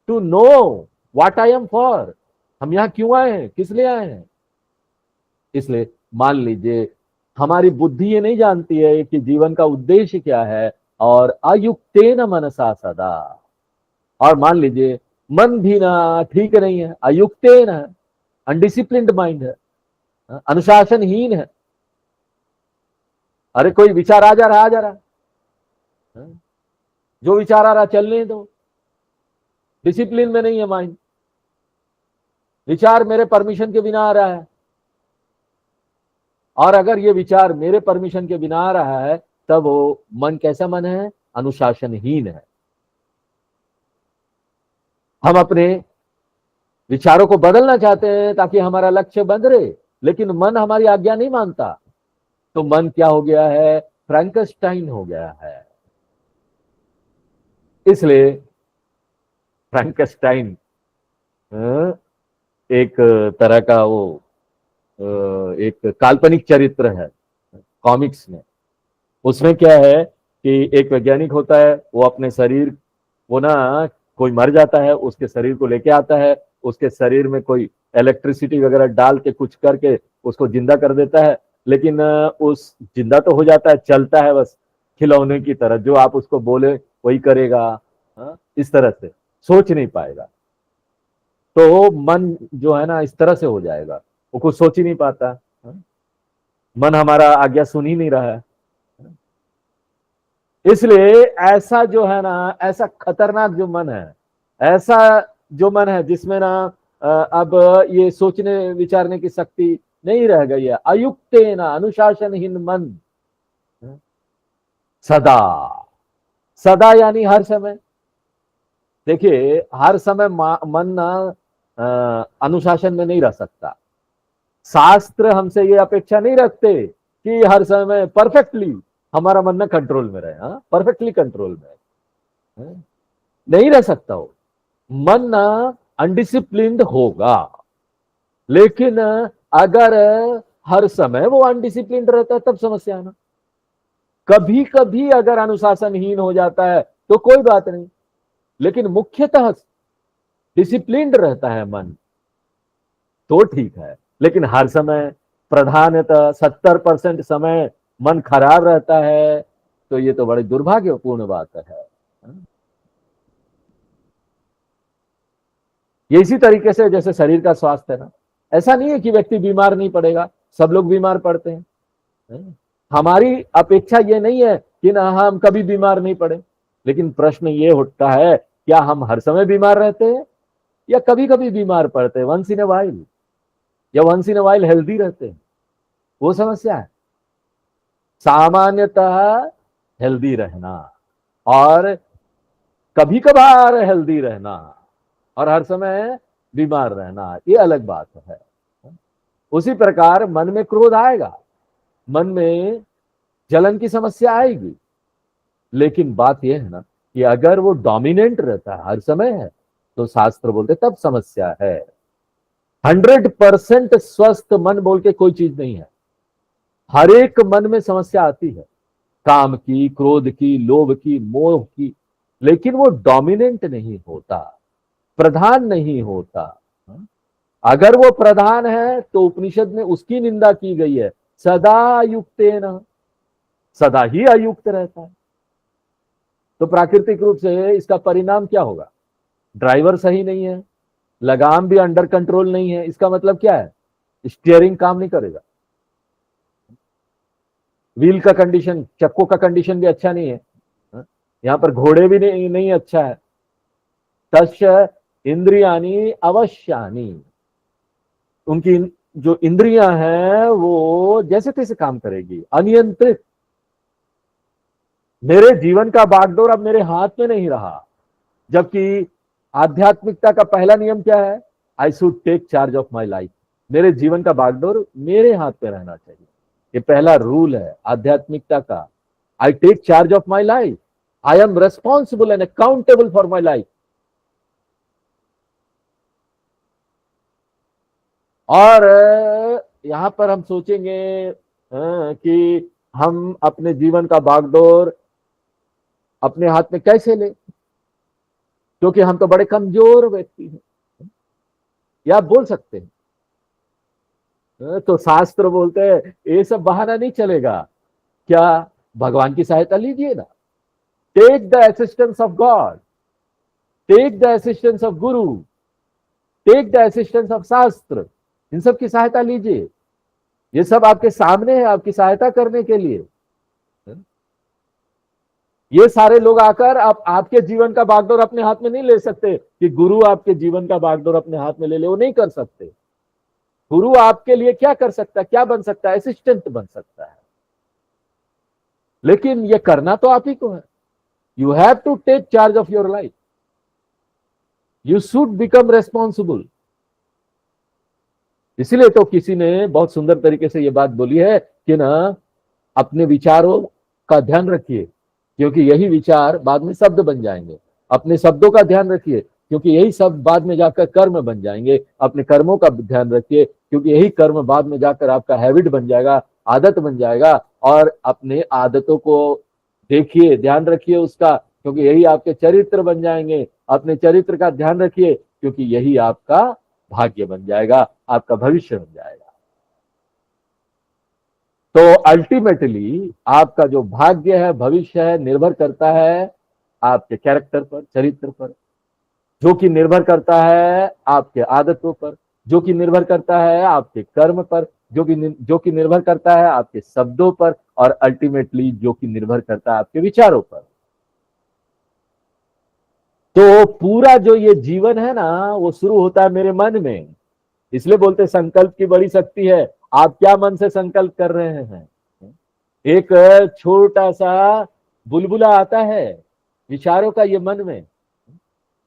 to know what I am for. हम यहां क्यों आए हैं, किस लिए आए हैं। इसलिए मान लीजिए हमारी बुद्धि ये नहीं जानती है कि जीवन का उद्देश्य क्या है, और अयुक्तेन मनसा सदा, और मान लीजिए मन भी ना ठीक नहीं है, अयुक्तेन है, अनडिसिप्लिन्ड माइंड है, अनुशासनहीन है। अरे कोई विचार आ जा रहा, जो विचार आ रहा चलने दो, डिसिप्लिन में नहीं है माइंड, विचार मेरे परमिशन के बिना आ रहा है। और अगर ये विचार मेरे परमिशन के बिना आ रहा है, तब वो मन कैसा मन है? अनुशासनहीन है। हम अपने विचारों को बदलना चाहते हैं ताकि हमारा लक्ष्य बंद रहे, लेकिन मन हमारी आज्ञा नहीं मानता। तो मन क्या हो गया है? फ्रैंकस्टाइन हो गया है। इसलिए फ्रैंकस्टाइन एक तरह का वो एक काल्पनिक चरित्र है कॉमिक्स में। उसमें क्या है कि एक वैज्ञानिक होता है, वो अपने शरीर, वो ना कोई मर जाता है, उसके शरीर को लेके आता है, उसके शरीर में कोई इलेक्ट्रिसिटी वगैरह डाल के कुछ करके उसको जिंदा कर देता है। लेकिन उस जिंदा तो हो जाता है, चलता है बस खिलौने की तरह, जो आप उसको बोले वही करेगा। इस तरह से सोच नहीं पाएगा। तो मन जो है ना इस तरह से हो जाएगा, वो कुछ सोच ही नहीं पाता। मन हमारा आज्ञा सुन ही नहीं रहा है। इसलिए ऐसा जो है ना, ऐसा खतरनाक जो मन है, ऐसा जो मन है जिसमें ना अब ये सोचने विचारने की शक्ति नहीं रह गई है, अयुक्तेन अनुशासनहीन मन, सदा, सदा यानी हर समय। देखिए हर समय मन ना अनुशासन में नहीं रह सकता। शास्त्र हमसे ये अपेक्षा नहीं रखते कि हर समय परफेक्टली हमारा मन ना कंट्रोल में रहे, परफेक्टली कंट्रोल में नहीं रह सकता। हो मन ना अनडिसिप्लिन्ड होगा, लेकिन अगर हर समय वो अनडिसिप्लिन्ड रहता है तब समस्या है ना। कभी कभी अगर अनुशासनहीन हो जाता है तो कोई बात नहीं, लेकिन मुख्यतः डिसिप्लिन्ड रहता है मन तो ठीक है। लेकिन हर समय प्रधानतः 70% समय मन खराब रहता है तो ये तो बड़ी दुर्भाग्यपूर्ण बात है। ये इसी तरीके से जैसे शरीर का स्वास्थ्य है ना, ऐसा नहीं है कि व्यक्ति बीमार नहीं पड़ेगा, सब लोग बीमार पड़ते हैं। हमारी अपेक्षा ये नहीं है कि ना हम कभी बीमार नहीं पड़े, लेकिन प्रश्न ये उठता है क्या हम हर समय बीमार रहते हैं या कभी कभी बीमार पड़ते हैं, वंस इन ए वाइल, या once in a while healthy रहते हैं, वो समस्या है। सामान्यतः हेल्दी रहना और कभी कभार हेल्दी रहना और हर समय बीमार रहना, ये अलग बात है। उसी प्रकार मन में क्रोध आएगा, मन में जलन की समस्या आएगी, लेकिन बात यह है ना कि अगर वो डोमिनेंट रहता है, हर समय है, तो शास्त्र बोलते तब समस्या है। 100% स्वस्थ मन बोल के कोई चीज नहीं है। हर एक मन में समस्या आती है, काम की, क्रोध की, लोभ की, मोह की, लेकिन वो डोमिनेंट नहीं होता, प्रधान नहीं होता। अगर वो प्रधान है तो उपनिषद में उसकी निंदा की गई है, सदा युक्तेन, सदा ही अयुक्त रहता है। तो प्राकृतिक रूप से इसका परिणाम क्या होगा? ड्राइवर सही नहीं है, लगाम भी अंडर कंट्रोल नहीं है, इसका मतलब क्या है? स्टीयरिंग काम नहीं करेगा, व्हील का कंडीशन, चक्कों का कंडीशन भी अच्छा नहीं है, यहां पर घोड़े भी नहीं अच्छा है। तस्य इंद्रियानी अवश्यानी, उनकी जो इंद्रियां हैं वो जैसे तैसे काम करेगी, अनियंत्रित। मेरे जीवन का बागडोर अब मेरे हाथ में नहीं रहा, जबकि आध्यात्मिकता का पहला नियम क्या है? I should take charge of my life. मेरे जीवन का बागडोर मेरे हाथ में रहना चाहिए, ये पहला रूल है आध्यात्मिकता का। I take charge of my life, I am responsible and accountable for my life. और यहां पर हम सोचेंगे कि हम अपने जीवन का बागडोर अपने हाथ में कैसे ले, क्योंकि हम तो बड़े कमजोर व्यक्ति हैं, या आप बोल सकते हैं। तो शास्त्र बोलते हैं ये सब बहाना नहीं चलेगा, क्या भगवान की सहायता लीजिए ना, take the assistance of God, take the assistance of guru, take the assistance of shastra, इन सब की सहायता लीजिए। ये सब आपके सामने है आपकी सहायता करने के लिए। ये सारे लोग आकर आपके जीवन का बागडोर अपने हाथ में नहीं ले सकते कि गुरु आपके जीवन का बागडोर अपने हाथ में ले ले, वो नहीं कर सकते। गुरु आपके लिए क्या कर सकता है, क्या बन सकता है? असिस्टेंट बन सकता है, लेकिन ये करना तो आप ही को है। You have to take charge of your life, you should become responsible. इसीलिए तो किसी ने बहुत सुंदर तरीके से ये बात बोली है कि ना, अपने विचारों का ध्यान रखिए, क्योंकि यही विचार बाद में शब्द बन जाएंगे। अपने शब्दों का ध्यान रखिए, क्योंकि यही शब्द बाद में जाकर कर्म बन जाएंगे। अपने कर्मों का ध्यान रखिए, क्योंकि यही कर्म बाद में जाकर आपका हैबिट बन जाएगा, आदत बन जाएगा। और अपने आदतों को देखिए, ध्यान रखिए उसका, क्योंकि यही आपके चरित्र बन जाएंगे। अपने चरित्र का ध्यान रखिए, क्योंकि यही आपका भाग्य बन जाएगा, आपका भविष्य बन जाएगा। तो अल्टीमेटली आपका जो भाग्य है, भविष्य है, निर्भर करता है आपके कैरेक्टर पर, चरित्र पर, जो कि निर्भर करता है आपके आदतों पर, जो कि निर्भर करता है आपके कर्म पर, जो कि निर्भर करता है आपके शब्दों पर, और अल्टीमेटली जो कि निर्भर करता है आपके विचारों पर। तो पूरा जो ये जीवन है ना, वो शुरू होता है मेरे मन में। इसलिए बोलते संकल्प की बड़ी शक्ति है। आप क्या मन से संकल्प कर रहे हैं? एक छोटा सा बुलबुला आता है विचारों का ये मन में।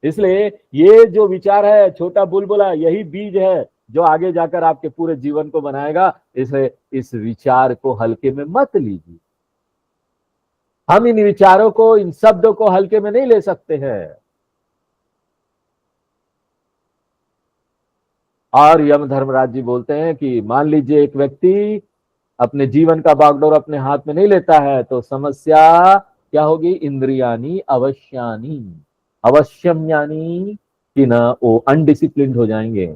इसलिए ये जो विचार है, छोटा बुलबुला, यही बीज है जो आगे जाकर आपके पूरे जीवन को बनाएगा। इसलिए इस विचार को हल्के में मत लीजिए। हम इन विचारों को, इन शब्दों को हल्के में नहीं ले सकते हैं। और यम धर्मराज जी बोलते हैं कि मान लीजिए एक व्यक्ति अपने जीवन का बागडोर अपने हाथ में नहीं लेता है, तो समस्या क्या होगी? इंद्रियानी अवश्यानी, अवश्यम यानी कि ना वो अनडिसिप्लिन्ड हो जाएंगे,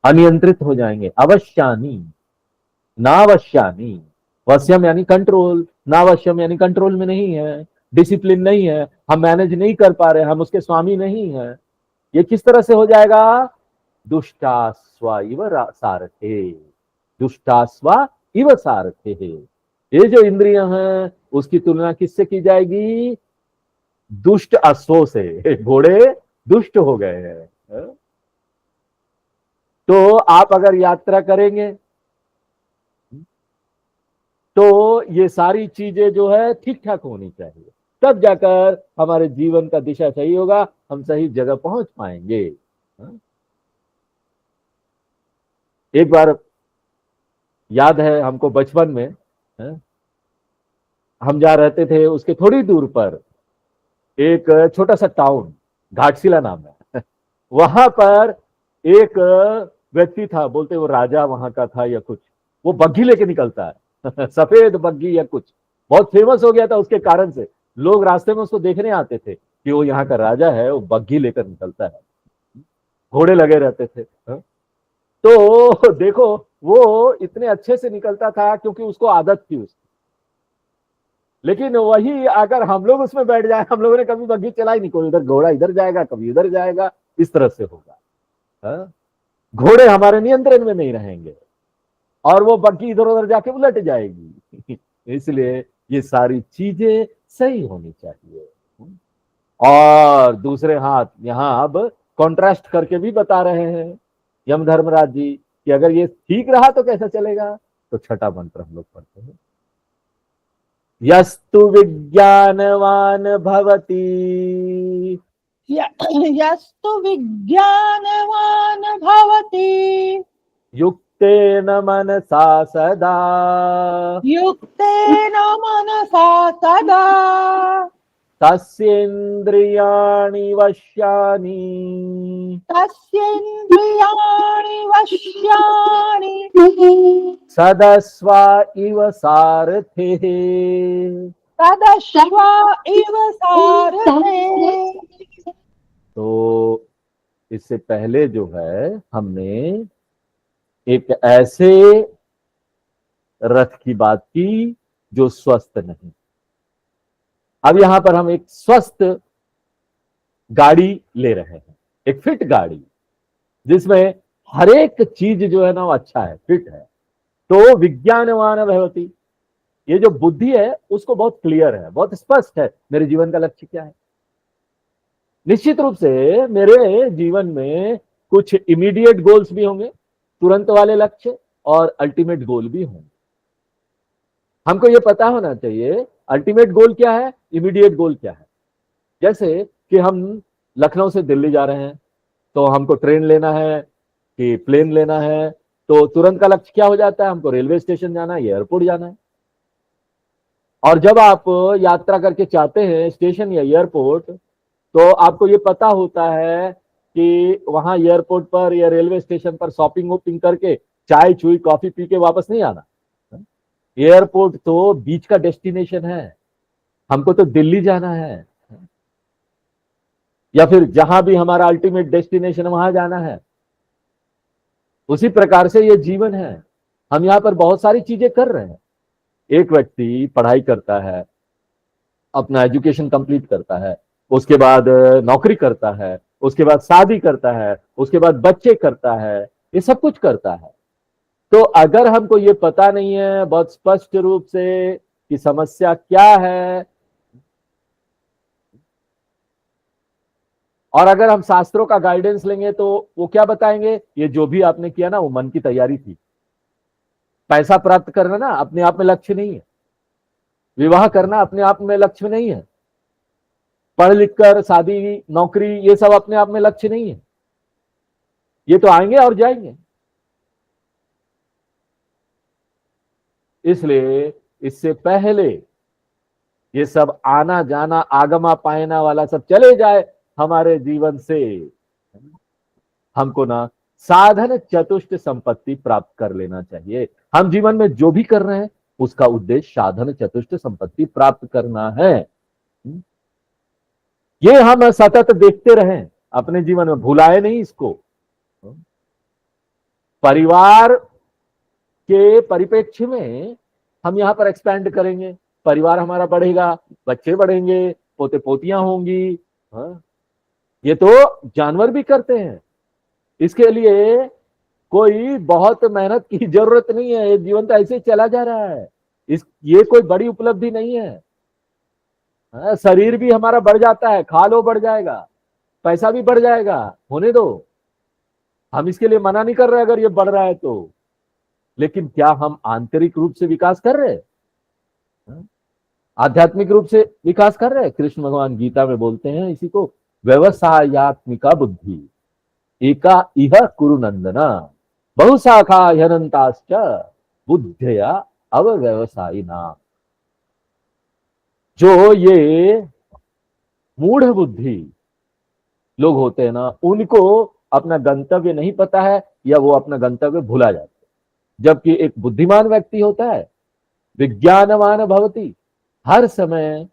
अनियंत्रित हो जाएंगे। अवश्यानी, नावश्यानी, वश्यम यानी कंट्रोल, नावश्यम यानी कंट्रोल में नहीं है, डिसिप्लिन नहीं है, हम मैनेज नहीं कर पा रहे, हम उसके स्वामी नहीं है। ये किस तरह से हो जाएगा? दुष्टास्वा इव सारथे, दुष्टास्वा इव सारथे। ये जो इंद्रियां हैं उसकी तुलना किससे की जाएगी? दुष्ट अश्वों से। घोड़े दुष्ट हो गए हैं। तो आप अगर यात्रा करेंगे तो ये सारी चीजें जो है ठीक ठाक होनी चाहिए, तब जाकर हमारे जीवन का दिशा सही होगा, हम सही जगह पहुंच पाएंगे। एक बार याद है हमको, बचपन में हम जा रहते थे, उसके थोड़ी दूर पर एक छोटा सा टाउन, घाटशिला नाम है। वहां पर एक व्यक्ति था, बोलते वो राजा वहां का था या कुछ। वो बग्घी लेके निकलता है सफेद बग्घी या कुछ, बहुत फेमस हो गया था उसके कारण से। लोग रास्ते में उसको देखने आते थे कि वो यहाँ का राजा है, वो बग्घी लेकर निकलता है, घोड़े लगे रहते थे। तो देखो वो इतने अच्छे से निकलता था क्योंकि उसको आदत थी उसकी। लेकिन वही अगर हम लोग उसमें बैठ जाए, हम लोगों ने कभी बग्घी चलाई नहीं, कोई उधर घोड़ा इधर जाएगा, कभी उधर जाएगा, इस तरह से होगा। घोड़े हमारे नियंत्रण में नहीं रहेंगे और वो बग्घी इधर उधर जाके उलट जाएगी। इसलिए ये सारी चीजें सही होनी चाहिए। और दूसरे हाथ यहां अब कॉन्ट्रास्ट करके भी बता रहे हैं यम धर्मराज जी कि अगर ये ठीक रहा तो कैसा चलेगा। तो छठा मंत्र हम लोग पढ़ते हैं, यस्तु विज्ञानवान भवति, यस्तु विज्ञानवान भवति, युक्तेन मनसा सदा, युक्तेन मनसा सदा, तस्येन्द्रियाणि वश्यानि, तस्येन्द्रियाणि वश्यानि, सदस्वा इव सारथिः। तदश्वा इव सारथे। तो इससे पहले जो है हमने एक ऐसे रथ की बात की जो स्वस्थ नहीं। अब यहां पर हम एक स्वस्थ गाड़ी ले रहे हैं, एक फिट गाड़ी जिसमें हर एक चीज जो है ना वो अच्छा है, फिट है। तो विज्ञानवान भवति, ये जो बुद्धि है उसको बहुत क्लियर है, बहुत स्पष्ट है मेरे जीवन का लक्ष्य क्या है। निश्चित रूप से मेरे जीवन में कुछ इमीडिएट गोल्स भी होंगे, तुरंत वाले लक्ष्य, और अल्टीमेट गोल भी होंगे। हमको ये पता होना चाहिए अल्टीमेट गोल क्या है, इमीडिएट गोल क्या है। जैसे कि हम लखनऊ से दिल्ली जा रहे हैं, तो हमको ट्रेन लेना है कि प्लेन लेना है तो तुरंत का लक्ष्य क्या हो जाता है, हमको रेलवे स्टेशन जाना है, एयरपोर्ट जाना है। और जब आप यात्रा करके चाहते हैं स्टेशन या एयरपोर्ट, तो आपको ये पता होता है कि वहां एयरपोर्ट पर या रेलवे स्टेशन पर शॉपिंग वॉपिंग करके चाय चुई कॉफी पी के वापस नहीं आना। एयरपोर्ट तो बीच का डेस्टिनेशन है, हमको तो दिल्ली जाना है या फिर जहां भी हमारा अल्टीमेट डेस्टिनेशन वहां जाना है। उसी प्रकार से ये जीवन है। हम यहाँ पर बहुत सारी चीजें कर रहे हैं। एक व्यक्ति पढ़ाई करता है, अपना एजुकेशन कंप्लीट करता है, उसके बाद नौकरी करता है, उसके बाद शादी करता है, उसके बाद बच्चे करता है, ये सब कुछ करता है। तो अगर हमको ये पता नहीं है बहुत स्पष्ट रूप से कि समस्या क्या है, और अगर हम शास्त्रों का गाइडेंस लेंगे तो वो क्या बताएंगे, ये जो भी आपने किया ना वो मन की तैयारी थी। पैसा प्राप्त करना ना अपने आप में लक्ष्य नहीं है, विवाह करना अपने आप में लक्ष्य नहीं है, पढ़ लिख कर शादी नौकरी ये सब अपने आप में लक्ष्य नहीं है, ये तो आएंगे और जाएंगे। इसलिए इससे पहले ये सब आना जाना आगमा पायना वाला सब चले जाए हमारे जीवन से, हमको ना साधन चतुष्ट संपत्ति प्राप्त कर लेना चाहिए। हम जीवन में जो भी कर रहे हैं उसका उद्देश्य साधन चतुष्ट संपत्ति प्राप्त करना है। ये हम सतत देखते रहें अपने जीवन में, भुलाए नहीं इसको। परिवार के परिप्रेक्ष्य में हम यहां पर एक्सपैंड करेंगे, परिवार हमारा बढ़ेगा, बच्चे बढ़ेंगे, पोते पोतियां होंगी। ये तो जानवर भी करते हैं, इसके लिए कोई बहुत मेहनत की जरूरत नहीं है, ये जीवन तो ऐसे ही चला जा रहा है। ये कोई बड़ी उपलब्धि नहीं है। शरीर भी हमारा बढ़ जाता है, खा लो बढ़ जाएगा, पैसा भी बढ़ जाएगा, होने दो, हम इसके लिए मना नहीं कर रहे अगर ये बढ़ रहा है तो। लेकिन क्या हम आंतरिक रूप से विकास कर रहे हैं, आध्यात्मिक रूप से विकास कर रहे हैं? कृष्ण भगवान गीता में बोलते हैं इसी को, व्यवसायात्मिका बुद्धि एका इह कुरु नंदना बहुशाखा ह्यनंताश्च बुद्धिया अव्यवसायिना। जो ये मूढ़ बुद्धि लोग होते हैं ना, उनको अपना गंतव्य नहीं पता है या वो अपना गंतव्य भुला जाते हैं। जबकि एक बुद्धिमान व्यक्ति होता है, विज्ञानवान भवति, हर समय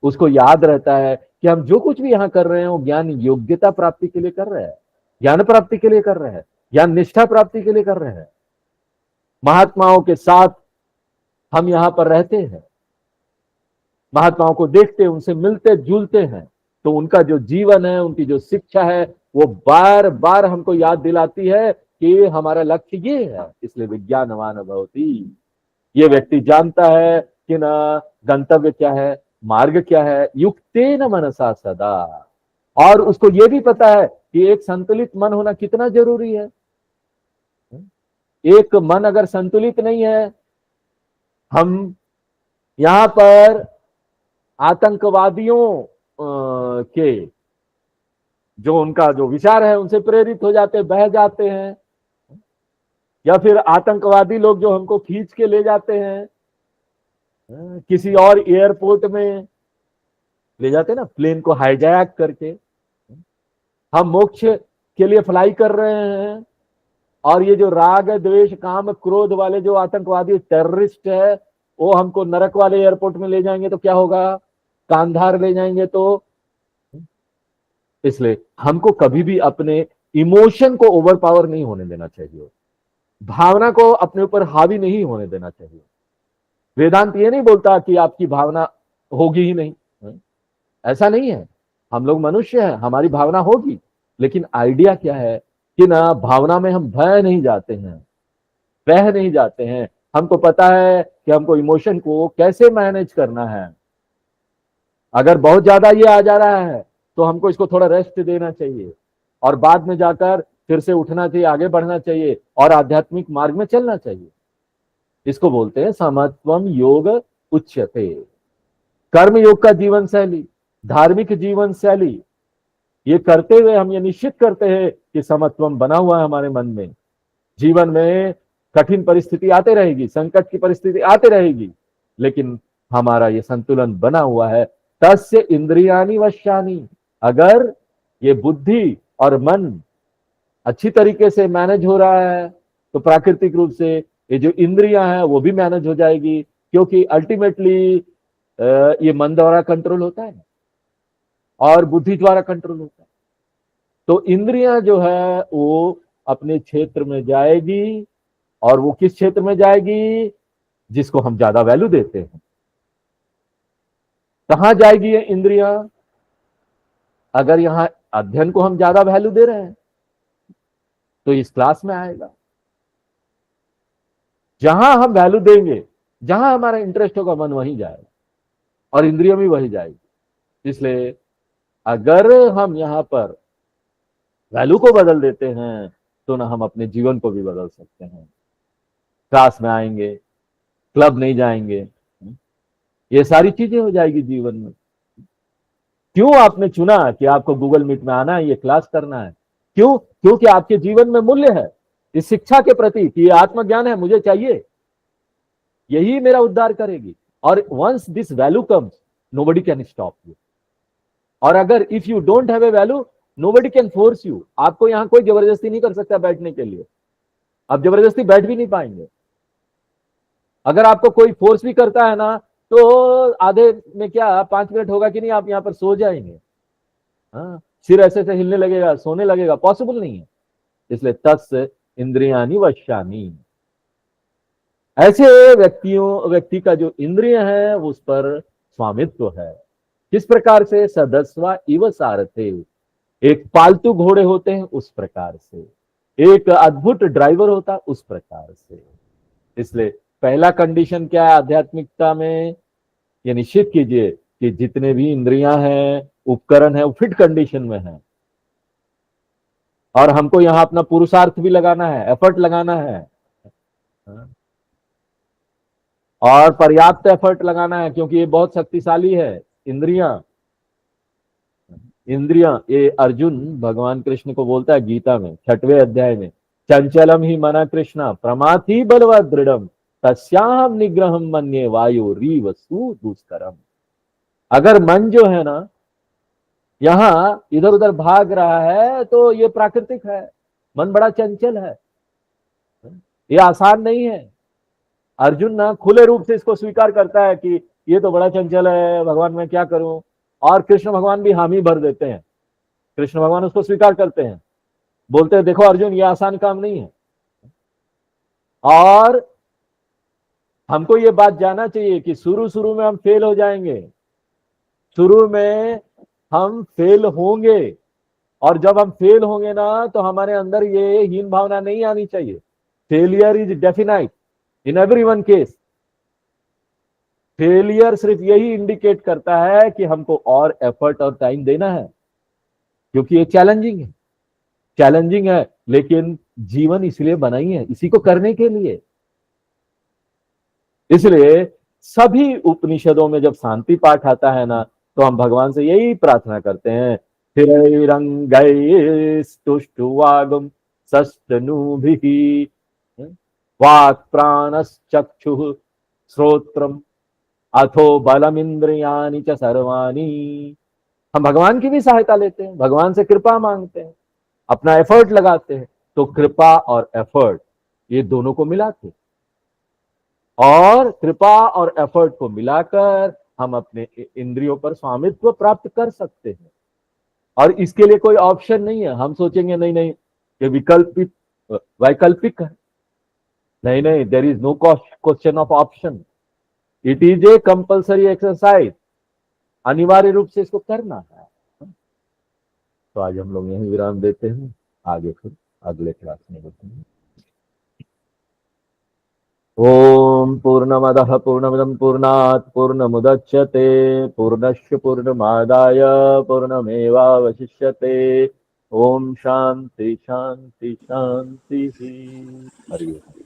उसको याद रहता है कि हम जो कुछ भी यहां कर रहे हैं वो ज्ञान योग्यता प्राप्ति के लिए कर रहे हैं, ज्ञान प्राप्ति के लिए कर रहे हैं, ज्ञान निष्ठा प्राप्ति के लिए कर रहे हैं। महात्माओं के साथ हम यहां पर रहते हैं, महात्माओं को देखते हैं, उनसे मिलते जुलते हैं, तो उनका जो जीवन है, उनकी जो शिक्षा है, वो बार बार हमको याद दिलाती है कि हमारा लक्ष्य ये है। इसलिए विज्ञानवान भवति, ये व्यक्ति जानता है कि ना गंतव्य क्या है, मार्ग क्या है, युक्तेन मनसा सदा। और उसको ये भी पता है कि एक संतुलित मन होना कितना जरूरी है। एक मन अगर संतुलित नहीं है, हम यहां पर आतंकवादियों के जो उनका जो विचार है उनसे प्रेरित हो जाते, बह जाते हैं, या फिर आतंकवादी लोग जो हमको खींच के ले जाते हैं किसी और एयरपोर्ट में ले जाते हैं ना, प्लेन को हाईजैक करके। हम मोक्ष के लिए फ्लाई कर रहे हैं, और ये जो राग द्वेष काम क्रोध वाले जो आतंकवादी टेररिस्ट है, वो हमको नरक वाले एयरपोर्ट में ले जाएंगे तो क्या होगा, कांधार ले जाएंगे तो। इसलिए हमको कभी भी अपने इमोशन को ओवर पावर नहीं होने देना चाहिए, भावना को अपने ऊपर हावी नहीं होने देना चाहिए। वेदांत ये नहीं बोलता कि आपकी भावना होगी ही नहीं, ऐसा नहीं है। हम लोग मनुष्य हैं, हमारी भावना होगी, लेकिन आइडिया क्या है कि ना भावना में हम भय नहीं जाते हैं, बह नहीं जाते हैं। हमको पता है कि हमको इमोशन को कैसे मैनेज करना है। अगर बहुत ज्यादा ये आ जा रहा है तो हमको इसको थोड़ा रेस्ट देना चाहिए, और बाद में जाकर फिर से उठना चाहिए, आगे बढ़ना चाहिए और आध्यात्मिक मार्ग में चलना चाहिए। इसको बोलते हैं समत्वम योग उच्यते। कर्म योग का जीवन शैली, धार्मिक जीवन शैली, ये करते हुए हम ये निश्चित करते हैं कि समत्वम बना हुआ है हमारे मन में। जीवन में कठिन परिस्थिति आते रहेगी, संकट की परिस्थिति आते रहेगी, लेकिन हमारा ये संतुलन बना हुआ है। तस्य इंद्रियानि वश्यानि, अगर ये बुद्धि और मन अच्छी तरीके से मैनेज हो रहा है तो प्राकृतिक रूप से ये जो इंद्रियां हैं वो भी मैनेज हो जाएगी, क्योंकि अल्टीमेटली ये मन द्वारा कंट्रोल होता है और बुद्धि द्वारा कंट्रोल होता है। तो इंद्रियां जो है वो अपने क्षेत्र में जाएगी, और वो किस क्षेत्र में जाएगी? जिसको हम ज्यादा वैल्यू देते हैं। कहां जाएगी ये इंद्रियां? अगर यहां अध्ययन को हम ज्यादा वैल्यू दे रहे हैं तो इस क्लास में आएगा। जहां हम वैल्यू देंगे, जहां हमारा इंटरेस्ट होगा, मन वहीं जाएगा और इंद्रियों भी वहीं जाएगी। इसलिए अगर हम यहां पर वैल्यू को बदल देते हैं तो ना हम अपने जीवन को भी बदल सकते हैं। क्लास में आएंगे, क्लब नहीं जाएंगे, ये सारी चीजें हो जाएगी जीवन में। क्यों आपने चुना कि आपको गूगल मीट में आना है, ये क्लास करना है? क्यों? क्योंकि आपके जीवन में मूल्य है इस शिक्षा के प्रति कि ये आत्मज्ञान है, मुझे चाहिए, यही मेरा उद्धार करेगी। और once this value comes, nobody can stop you. और अगर if you don't have a value, nobody can force you. आपको यहां कोई जबरदस्ती नहीं कर सकता बैठने के लिए, आप जबरदस्ती बैठ भी नहीं पाएंगे। अगर आपको कोई फोर्स भी करता है ना, तो आधे में क्या 5 मिनट होगा कि नहीं, आप यहां पर सो जाएंगे। हाँ, सिर ऐसे से हिलने लगेगा, सोने लगेगा, पॉसिबल नहीं है। इसलिए तस्य इंद्रियानि वश्यानि, ऐसे व्यक्ति का जो इंद्रिय है उस पर स्वामित्व है। किस प्रकार से? सदस्वा इव सारथे, एक पालतू घोड़े होते हैं उस प्रकार से, एक अद्भुत ड्राइवर होता है उस प्रकार से। इसलिए पहला कंडीशन क्या है आध्यात्मिकता में? ये निश्चित कीजिए कि जितने भी इंद्रियां हैं, उपकरण है, वो फिट कंडीशन में है। और हमको यहां अपना पुरुषार्थ भी लगाना है, एफर्ट लगाना है, और पर्याप्त एफर्ट लगाना है, क्योंकि ये बहुत शक्तिशाली है। इंद्रियां ये अर्जुन भगवान कृष्ण को बोलता है गीता में 6वें अध्याय में, चंचलम ही मना कृष्णा प्रमाथि बलवत दृढ़म तस्याहम निग्रहम मन्ये वायु रीव सुदुष्करम। अगर मन जो है ना यहां इधर उधर भाग रहा है तो ये प्राकृतिक है, मन बड़ा चंचल है, ये आसान नहीं है। अर्जुन ना खुले रूप से इसको स्वीकार करता है कि ये तो बड़ा चंचल है, भगवान मैं क्या करूं। और कृष्ण भगवान भी हामी भर देते हैं, कृष्ण भगवान उसको स्वीकार करते हैं, बोलते हैं देखो अर्जुन ये आसान काम नहीं है। और हमको ये बात जानना चाहिए कि शुरू में हम फेल हो जाएंगे, शुरू में हम फेल होंगे, और जब हम फेल होंगे ना तो हमारे अंदर ये हीन भावना नहीं आनी चाहिए। Failure is definite in everyone case. Failure सिर्फ यही इंडिकेट करता है कि हमको और एफर्ट और टाइम देना है, क्योंकि ये चैलेंजिंग है, लेकिन जीवन इसलिए बनाई है, इसी को करने के लिए। इसलिए सभी उपनिषदों में जब शांति पाठ आता है ना तो हम भगवान से यही प्रार्थना करते हैं, स्थिरैरंगैस्तुष्टुवागम सस्तनूभिः वाक् प्राणश्चक्षुः श्रोत्रम अथो बलमिंद्रियानि च सर्वाणि। हम भगवान की भी सहायता लेते हैं, भगवान से कृपा मांगते हैं, अपना एफर्ट लगाते हैं। तो कृपा और एफर्ट ये दोनों को मिलाते, और कृपा और एफर्ट को मिलाकर हम अपने इंद्रियों पर स्वामित्व प्राप्त कर सकते हैं। और इसके लिए कोई ऑप्शन नहीं है। हम सोचेंगे नहीं ये वैकल्पिक है, नहीं, there is no question of option, it is a compulsory exercise, अनिवार्य रूप से इसको करना है। तो आज हम लोग यहीं विराम देते हैं, आगे फिर अगले क्लास में होते हैं। ओम पूर्णमदः पूर्णमिदं पूर्णात् पूर्णमुदच्यते पूर्णस्य पूर्णमादाय पूर्णमेवावशिष्यते। ओम शांति शांति शांति। हरि ओम।